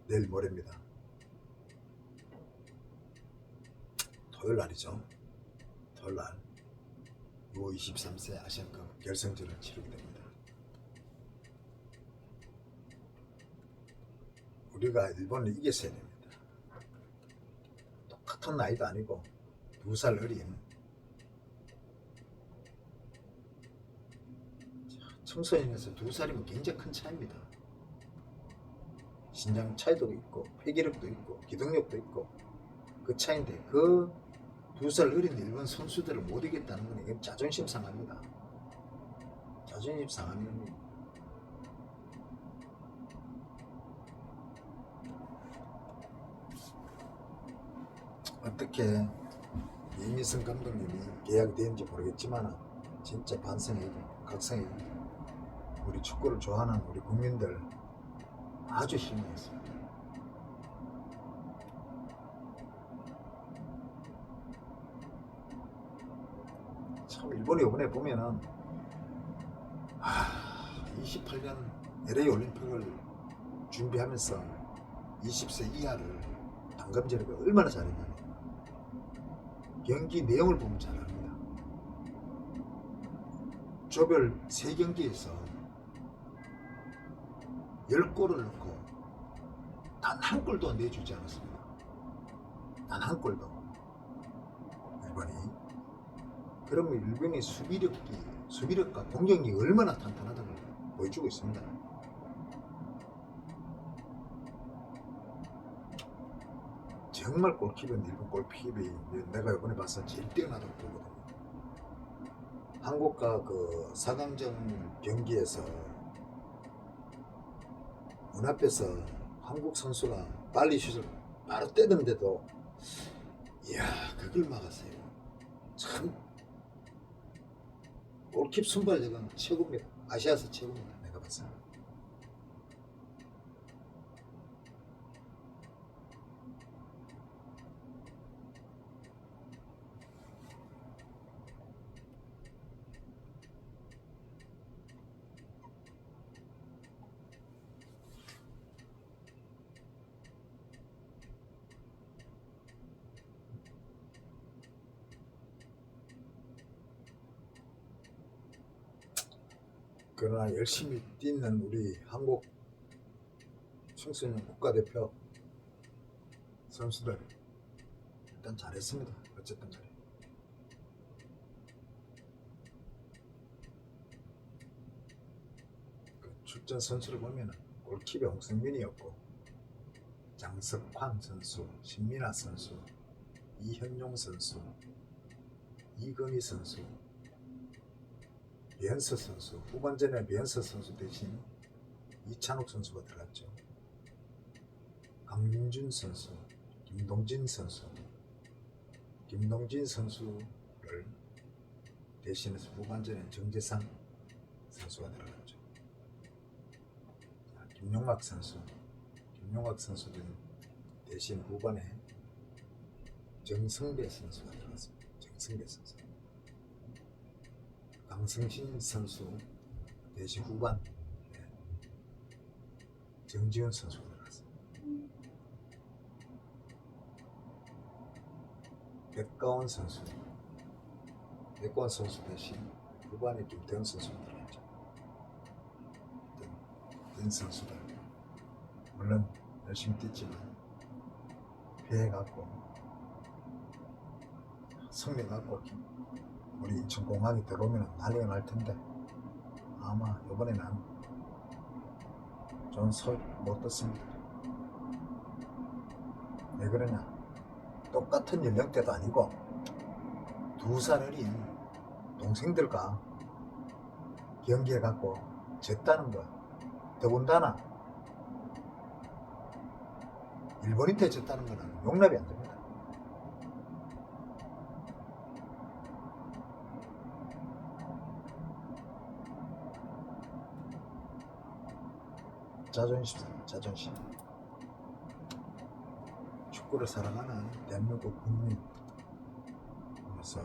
내일 모레입니다. 토요일날이죠. 토요일날 U23세 아시안컵 결승전을 치르게 됩니다. 우리가 일본을 이겼어야 됩니다. 똑같은 나이도 아니고 2살 어린 청소년에서 2살이면 굉장히 큰 차이입니다. 신장 차이도 있고 회기력도 있고 기동력도 있고 그 차인데 그 2살 어린 일본 선수들을 못 이겼다는 건 이게 자존심 상합니다. 자존심 상하면 어떻게 이미승 감독님이 계약이 되는지 모르겠지만 진짜 반성이고 각성이고 우리 축구를 좋아하는 우리 국민들 아주 실망했습니다. 참 일본이 이번에 보면은 28년 LA 올림픽을 준비하면서 20세 이하를 당금제가 얼마나 잘했냐면 경기 내용을 보면 잘 압니다. 조별 3경기에서 10골을 넣고 단 한 골도 내주지 않았습니다. 단 한 골도. 일본이. 그러면 일본의 수비력과 공격력이 얼마나 탄탄하다는 걸 보여주고 있습니다. 정말 골키퍼는 일본 골키퍼이 내가 이번에 봐서 제일 뛰어나다고 보거든요. 한국과 그 4강전 경기에서 문 앞에서 한국 선수가 빨리 슛을 바로 때렸는데도 이야 그걸 막았어요. 참 골킵 순발력은 최고입니다. 아시아에서 최고입니다. 내가 봤을 때. 그러나 열심히 뛰는 우리 한국 청소년 국가대표 선수들 일단 잘했습니다. 어쨌든 간에. 그 출전 선수를 보면 골키퍼 홍성민이었고 장석환 선수, 신민아 선수, 이현용 선수, 이건희 선수, 류현석 선수, 후반전에 류현석 선수 대신 이찬욱 선수가 들어갔죠. 강민준 선수, 김동진 선수를 대신해서 후반전에 정재상 선수가 들어갔죠. 자, 김용학 선수는 대신 후반에 정성배 선수가 들어갔습니다. 정성배 선수. 강승신 선수 대신 후반 정지훈 선수가 들어갔습니다. 백가원 선수 대신 후반에 김태현 선수가 들어갔죠. 된 선수들 물론 열심히 뛰지만 피해갖고 승리갖고 우리 인천공항이 들어오면 난리가 날 텐데 아마 이번에는 전 못 듣습니다. 왜 그러냐? 똑같은 연령대도 아니고 2살 어린 동생들과 경기해갖고 졌다는 거. 더군다나 일본인한테 졌다는 거는 용납이 안 됩니다. 자존심. 축구를 사랑하는 대한민국 국민. 그래서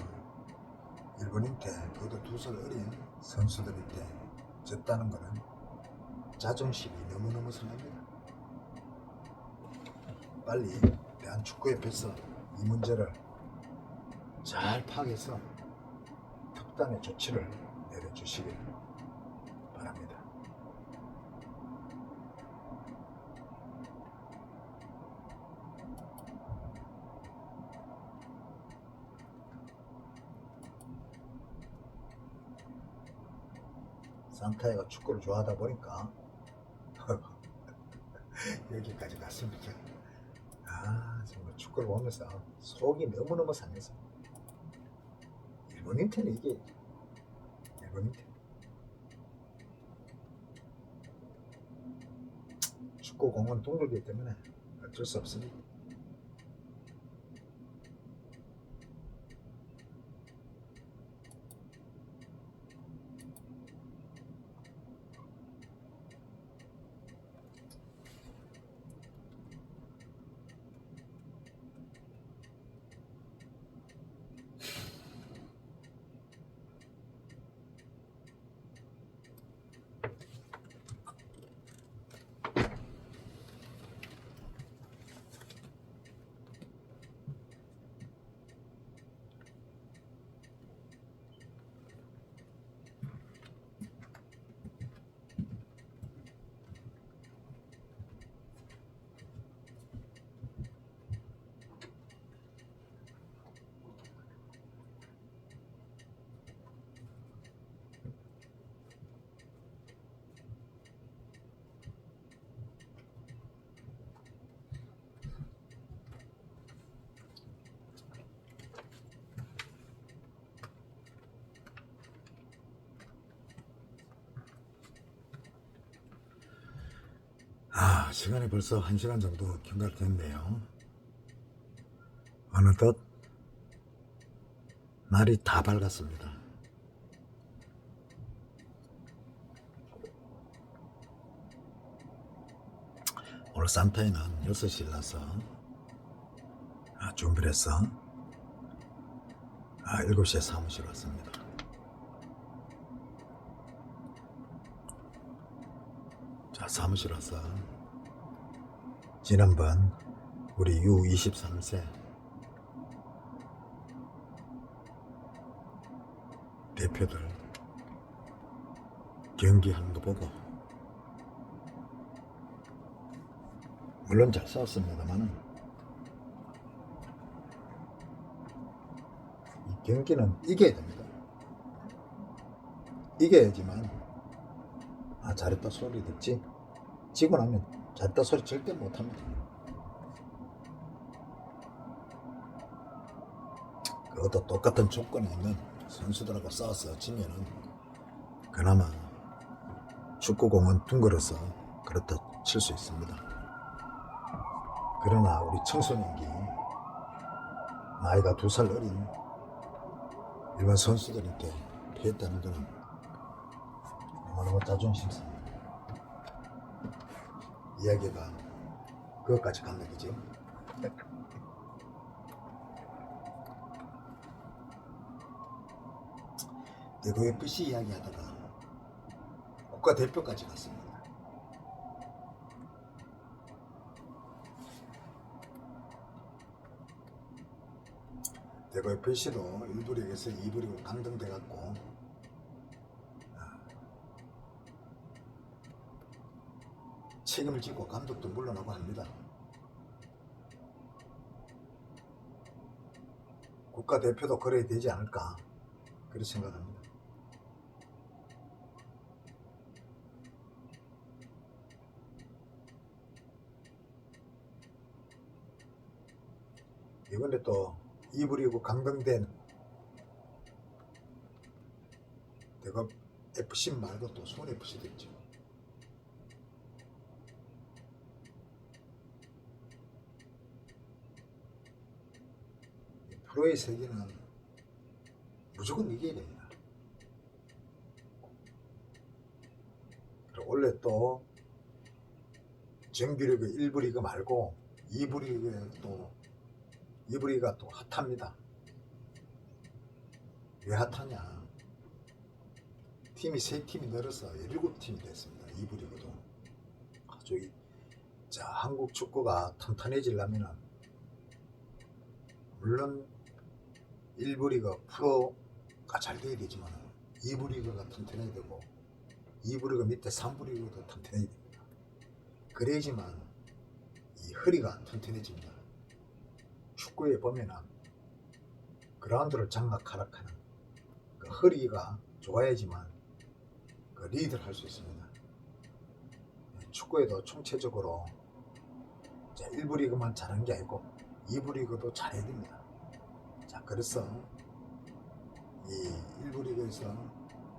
일본인한테 그것도 2살 어린 선수들한테 졌다는 거는 자존심이 너무너무 상합니다. 빨리 대한축구협회에서 이 문제를 잘 파악해서 특단의 조치를 내려주시길 바랍니다. 산타이가 축구를 좋아하다 보니까 여기까지 갔습니까? 정말 축구를 보면서 속이 너무너무 상해서 일본 인터넷 이게 일본 인터넷 축구공은 둥글기 때문에 어쩔 수 없습니다. 시간이 벌써 1시간 정도 경과됐네요. 어느덧 날이 다 밝았습니다. 오늘 산타이는 6시에 일어나서 준비를 해서 7시에 사무실 왔습니다. 자, 사무실 와서 지난번 우리 U23세 대표들 경기하는 거 보고 물론 잘 싸웠습니다만은 이 경기는 이겨야 됩니다. 이겨야지만 잘했다 소리 듣지, 지고 나면 잘했다 소리 절대 못합니다. 그것도 똑같은 조건에 있는 선수들하고 싸워서 지면은 그나마 축구공은 둥글어서 그렇다 칠 수 있습니다. 그러나 우리 청소년기 나이가 2살 어린 일반 선수들한테 피했다는 것은 너무너무 자존심 상합니다. 이야기가 그것까지 갔나 그죠? 대구 FC 이야기하다가 국가대표까지 갔습니다. 대구 FC도 1부 리그에서 2부 리그로 강등돼갖고 책임을 지고 감독도 물러나고 합니다. 국가대표도 그래야 되지 않을까 그렇게 생각합니다. 이번에 또 2부 리그 강등된 대구 FC 말고 또 수원 FC도 있죠. 프로의 세계는 무조건 이겨야 됩니다. 그리고 원래 또 정규리그 1부 리그 말고 2부 리그에 또 2부 리그가 또 핫합니다. 왜 핫하냐? 팀이 3팀이 늘어서 7팀이 됐습니다. 2부 리그도. 저기 한국 축구가 탄탄해지려면 물론 1부 리그 프로가 잘 돼야 되지만 2부 리그가 튼튼해야 되고 2부 리그 밑에 3부 리그도 튼튼해야 됩니다. 그래야지만 이 허리가 튼튼해집니다. 축구에 보면은 그라운드를 장악하락하는 그 허리가 좋아야지만 그 리드를 할 수 있습니다. 축구에도 총체적으로 자, 1부 리그만 잘한 게 아니고 2부 리그도 잘해야 됩니다. 자, 그래서 이 1부 리그에서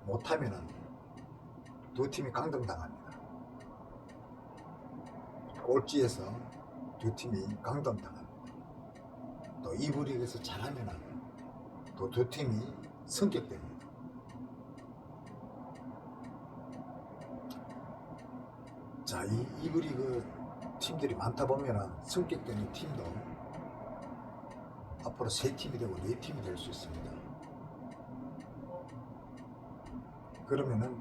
못하면은 두 팀이 강등당합니다. 꼴찌에서 두 팀이 강등당합니다. 또 2부 리그에서 잘하면은 또 두 팀이 승격됩니다. 자, 이 2부 리그 팀들이 많다 보면은 승격되는 팀도 앞으로 3팀이 되고 4팀이 될 수 있습니다. 그러면은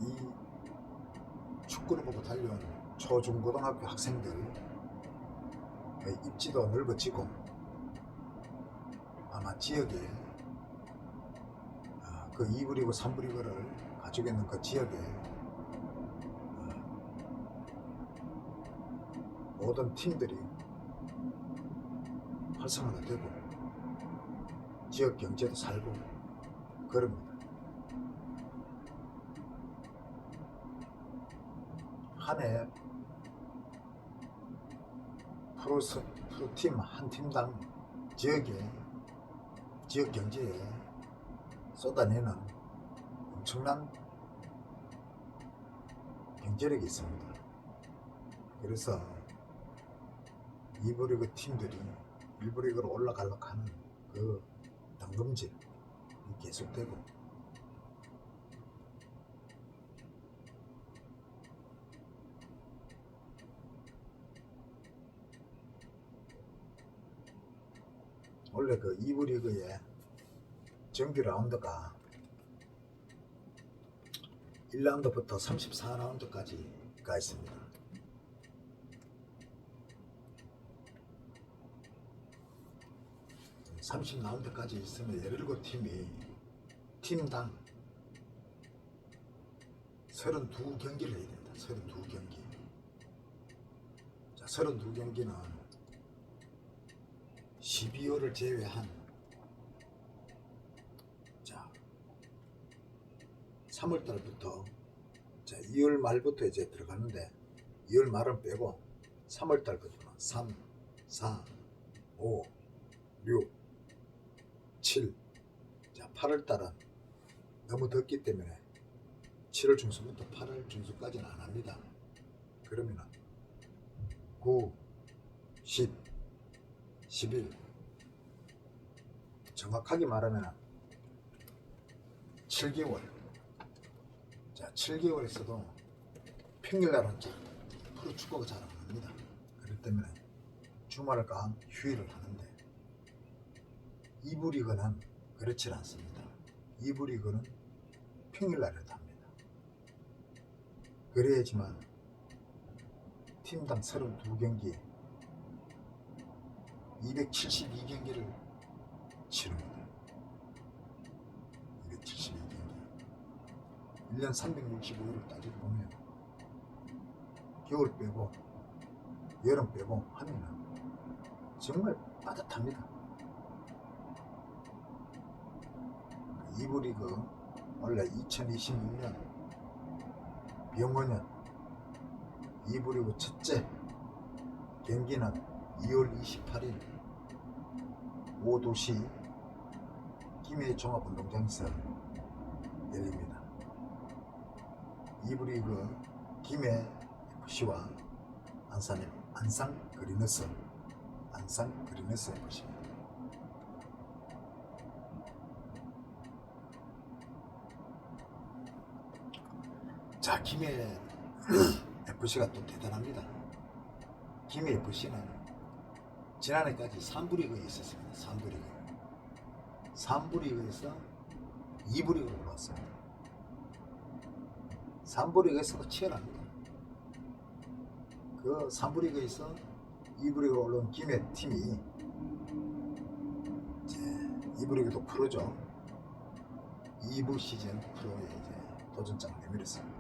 이 축구를 보고 달려온 초중고등학교 학생들 입지도 넓어지고 아마 지역에 그 2부 리그 3부 리그를 가지고 있는 그 지역에 모든 팀들이 활성화가 되고 지역 경제도 살고 그럽니다. 한 해 프로팀 한 팀당 지역 경제에 쏟아내는 엄청난 경제력이 있습니다. 그래서 2부 리그 팀들이 1부 리그로 올라가려고 하는 그 당금질이 계속되고 원래 그 2부 리그의 정규 라운드가 1라운드부터 34라운드까지가 있습니다. (30라운드까지) 있으면 17팀이 팀당 32경기를 해야 된다. 32경기. 자, 32경기는 12월을 제외한 3월달부터 2월 말부터 이제 들어가는데 2월 말은 빼고 3월달부터는 3, 4, 5, 6, 7 8월달은 너무 덥기 때문에 7월 중순부터 8월 중순까지는 안 합니다. 그러면은 9, 10, 11 정확하게 말하면 7개월. 자, 7개월에서도 평일날은 프로축구가 잘 안 합니다. 그렇기 때문에 주말과 휴일을 하는데 2부 리그는 그렇지 않습니다. 2부 리그는 평일날에도 합니다. 그래야지만 팀당 32경기 272경기를 치릅니다. 272경기 1년 365일을 따지고 보면 겨울 빼고 여름 빼고 하면 정말 빠듯합니다. 2부 리그 원래 2026년 병원년 2부 리그 첫째 경기는 2월 28일 오도시 김해 종합운동장에서 열립니다. 2부 리그 김해 FC와 안산 그리너스 FC입니다. 자, 김해 FC가 또 대단합니다. 김해 FC는 지난해까지 3부 리그에 있었습니다. 3부 리그. 3부 리그에서 2부 리그로 올라왔습니다. 3부 리그에서도 치열합니다. 그 3부 리그에서 2부 리그로 올라온 김해 팀이 이제 2부 리그도 프로죠. 2부 시즌 프로에 이제 도전장을 내밀었습니다.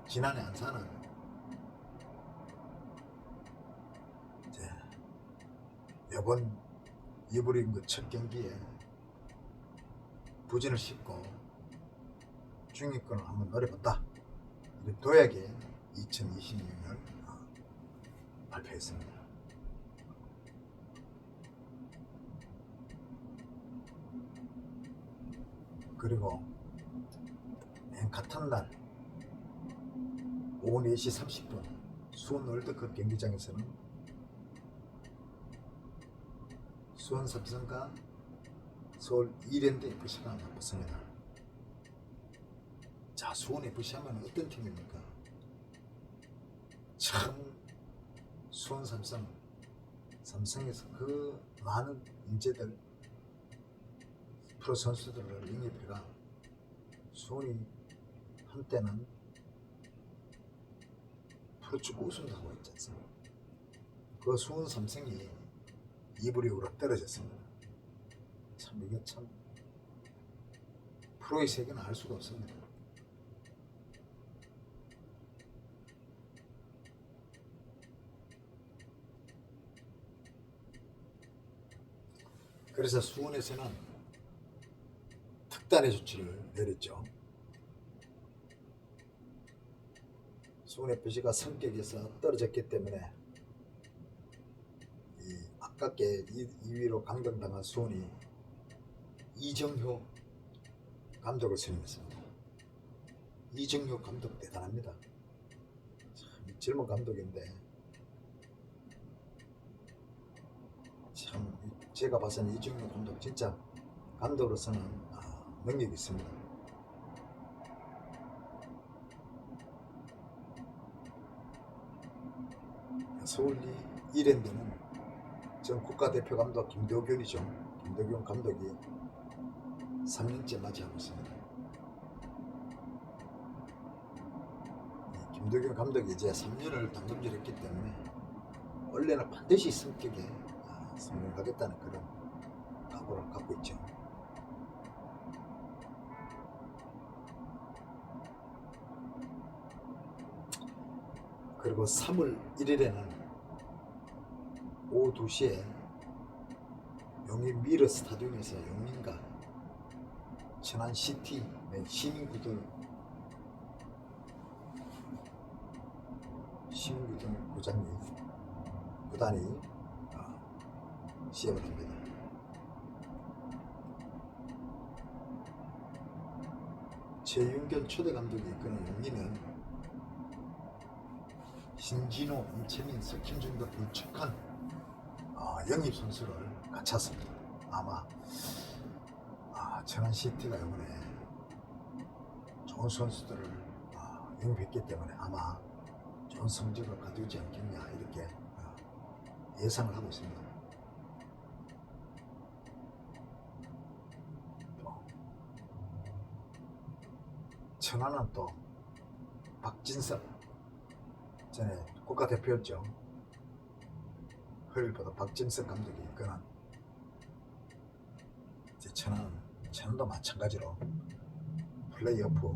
지난해 안산은 이제 이번 2부 리그 첫 경기에 부진을 싣고 중위권을 한번 노려봤다. 이렇게 도약에 2026년을 발표했습니다. 그리고 맨 같은 날 오후 4시 30분 수원 월드컵 경기장에서는 수원 삼성과 서울 이랜드 FC가 맞붙습니다. 자, 수원 FC 하면 어떤 팀입니까? 참 수원 삼성에서 그 많은 인재들 프로 선수들을 영입해가 수원이 한때는 프로축구 우승도 하고 있지 않습니까? 그 수원 삼성이 2부 리그로 떨어졌습니다. 참 이게 참 프로의 세계는 알 수가 없습니다. 그래서 수원에서는 특단의 조치를 내렸죠. 수원 FC가 성격에서 떨어졌기 때문에 아깝게 2위로 강등당한 수원이 이정효 감독을 선임했습니다. 이정효 감독 대단합니다. 참 젊은 감독인데 참 제가 봐서는 이정효 감독 진짜 감독으로서는 능력이 있습니다. 서울 이랜드는 전 국가대표 감독 김도균이죠. 김도균 감독이 3년째 맞이하고 있습니다. 김도균 감독이 이제 3년을 당금질했기 때문에 원래는 반드시 성격에 성공하겠다는 그런 각오를 갖고 있죠. 그리고 3월 1일에는 오후 2시에 용인 미러 스타디움에서 용인과 천안 시티 시민구단 구단이 시합을 합니다. 최윤견 초대 감독이 이끄는 용인은 신진호, 임채민, 석김준 등 울적한 영입 선수를 갖췄습니다. 아마 천안 시티가 이번에 좋은 선수들을 영입했기 때문에 아마 좋은 성적을 거두지 않겠냐 이렇게 예상을 하고 있습니다. 천안은 또 박진석 전에 국가대표였죠. 허일보다 박진석 감독이 이끄는 이제 천안도 마찬가지로 플레이오프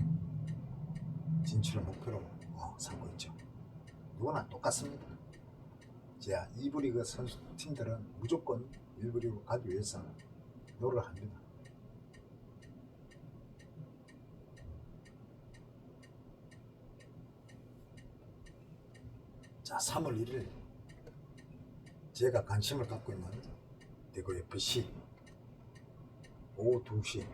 진출을 목표로 삼고 있죠. 누구나 똑같습니다. 이제 2부 리그 선수 팀들은 무조건 1부 리그 가기 위해서 노력을 합니다. 자, 3월 1일 제가 관심을 갖고 있는 대구 FC 오후 2시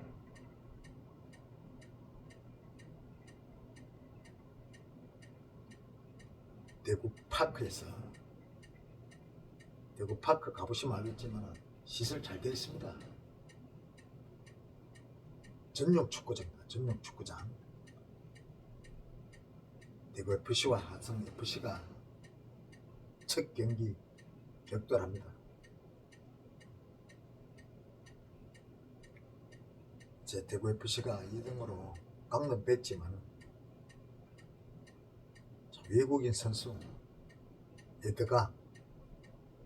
대구 파크 가보시면 알겠지만 시설 잘 되어 있습니다. 전용 축구장입니다. 전용 축구장. 대구 FC와 하성 FC가 첫 경기 격돌합니다. 제 대구 FC가 2등으로 강등 뺐지만 외국인 선수 에드가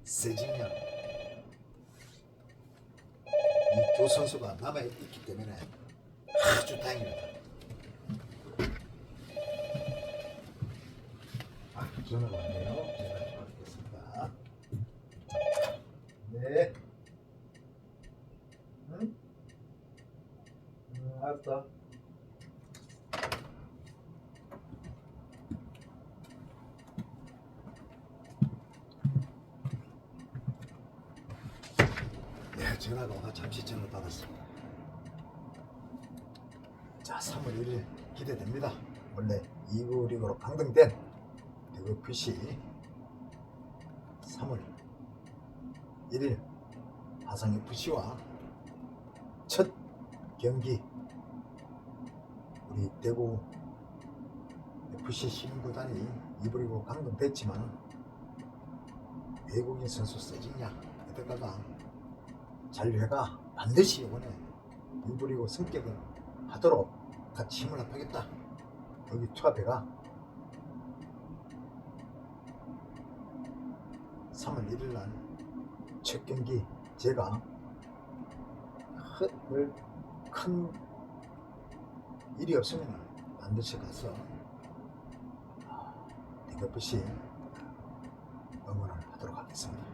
세징야 이 두 선수가 남아있기 때문에 아주 다행입니다. 전화가 왔네요. 제가 받겠습니다. 네. 응? 알았어. 전화가 오나 잠시 전화 받았습니다. 자, 3월 1일 기대됩니다. 원래 2부 리그로 강등된 대구FC 3월 1일 화성FC와 첫 경기 우리 대구 FC 시민구단이 2부 리그로 강등됐지만 외국인 선수 써지냐 어떨까가 잔류회가 반드시 이번에 2부 리그 성격을 하도록 같이 힘을 합하겠다. 여기 투합회가 3월 1일 날 첫 경기 제가 큰 일이 없으면 반드시 가서 대구FC 응원을 하도록 하겠습니다.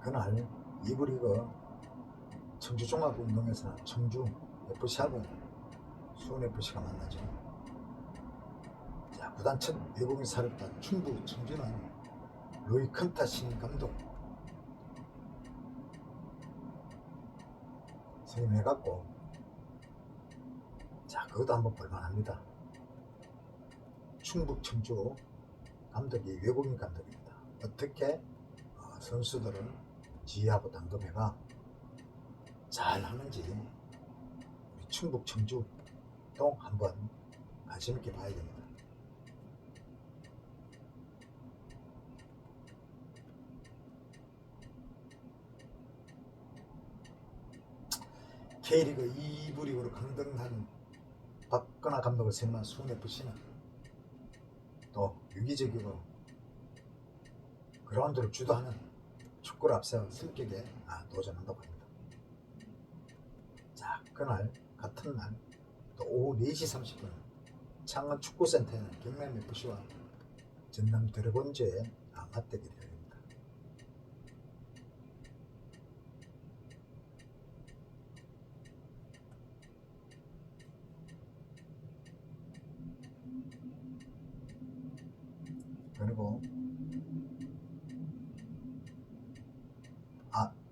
그날 2부 리그 청주종합운동에서 청주FC하고 수원FC가 만나죠. 자, 구단 첫 외국인 사령단 충북 청주는 로이 컨타 신임 감독 선임해갖고 자, 그것도 한번 볼만합니다. 충북 청주 감독이 외국인 감독입니다. 어떻게 선수들을 지휘하고 당금해가 잘 하는지 우리 충북 청주도 한번 관심 있게 봐야 됩니다. K리그 2부 리그로 강등한 박건하 감독을 선임한 수원FC는 또 유기적이고 그라운드를 주도하는 축구를 앞세워 성격에 도전한다고 합니다. 자, 그날 같은 날 또 오후 4시 30분 창원 축구센터에는 경남FC와 전남 드래곤즈의 맞대결이 열립니다. 그리고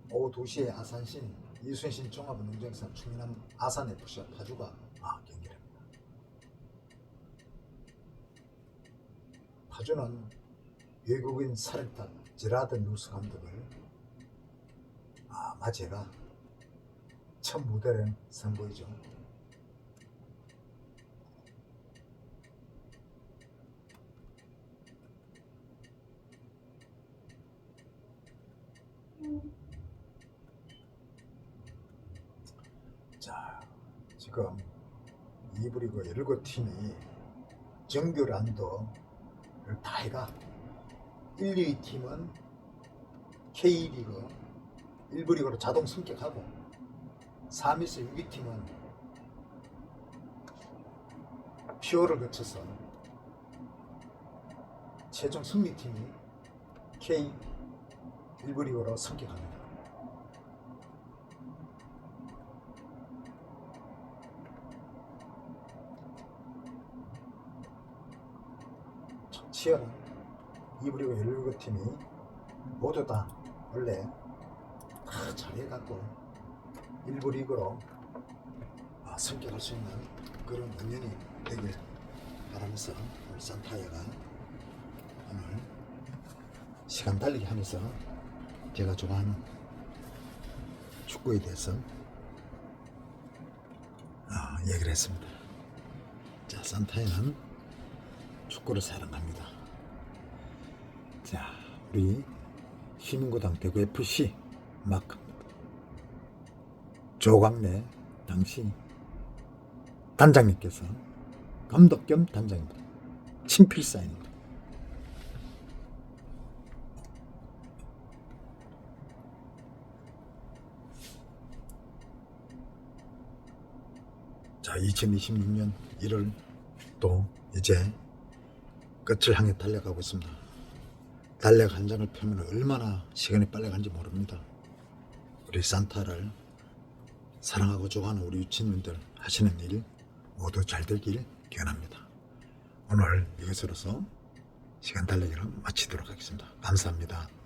오후 2시에 아산신 이순신 종합운동장에서 충남 아산FC와 파주가 경기를 합니다. 파주는 외국인 사령탑 제라드 누스 감독을 맞이해가 첫 무대를 선보이죠. 자, 지금 2부 리그 17팀이 정규 라운드를 다 해가 1, 2위 팀은 K리그 1부 리그로 자동 승격하고 3위에서 6위 팀은 피오를 거쳐서 최종 승리팀이 K 1부 리그로 승격합니다. 치열한 2부 리그 17팀이 모두 다 원래 다 잘해갖고 1부 리그로 승격할 수 있는 그런 운명이 되길 바라면서 오늘 산타야가 오늘 시간 달리기 하면서 제가 좋아하는 축구에 대해서 얘기를 했습니다. 자, 산타야는 축구를 사랑합니다. 자, 우리 시민구단 대구FC 막 조광래 당시 단장님께서 감독 겸 단장입니다. 친필 사인입니다. 자, 2026년 1월 또 이제 끝을 향해 달려가고 있습니다. 달력 한 장을 펴면 얼마나 시간이 빨리 간지 모릅니다. 우리 산타를 사랑하고 좋아하는 우리 유치님들 하시는 일 모두 잘 되길 기원합니다. 오늘 이것으로서 시간 달리기를 마치도록 하겠습니다. 감사합니다.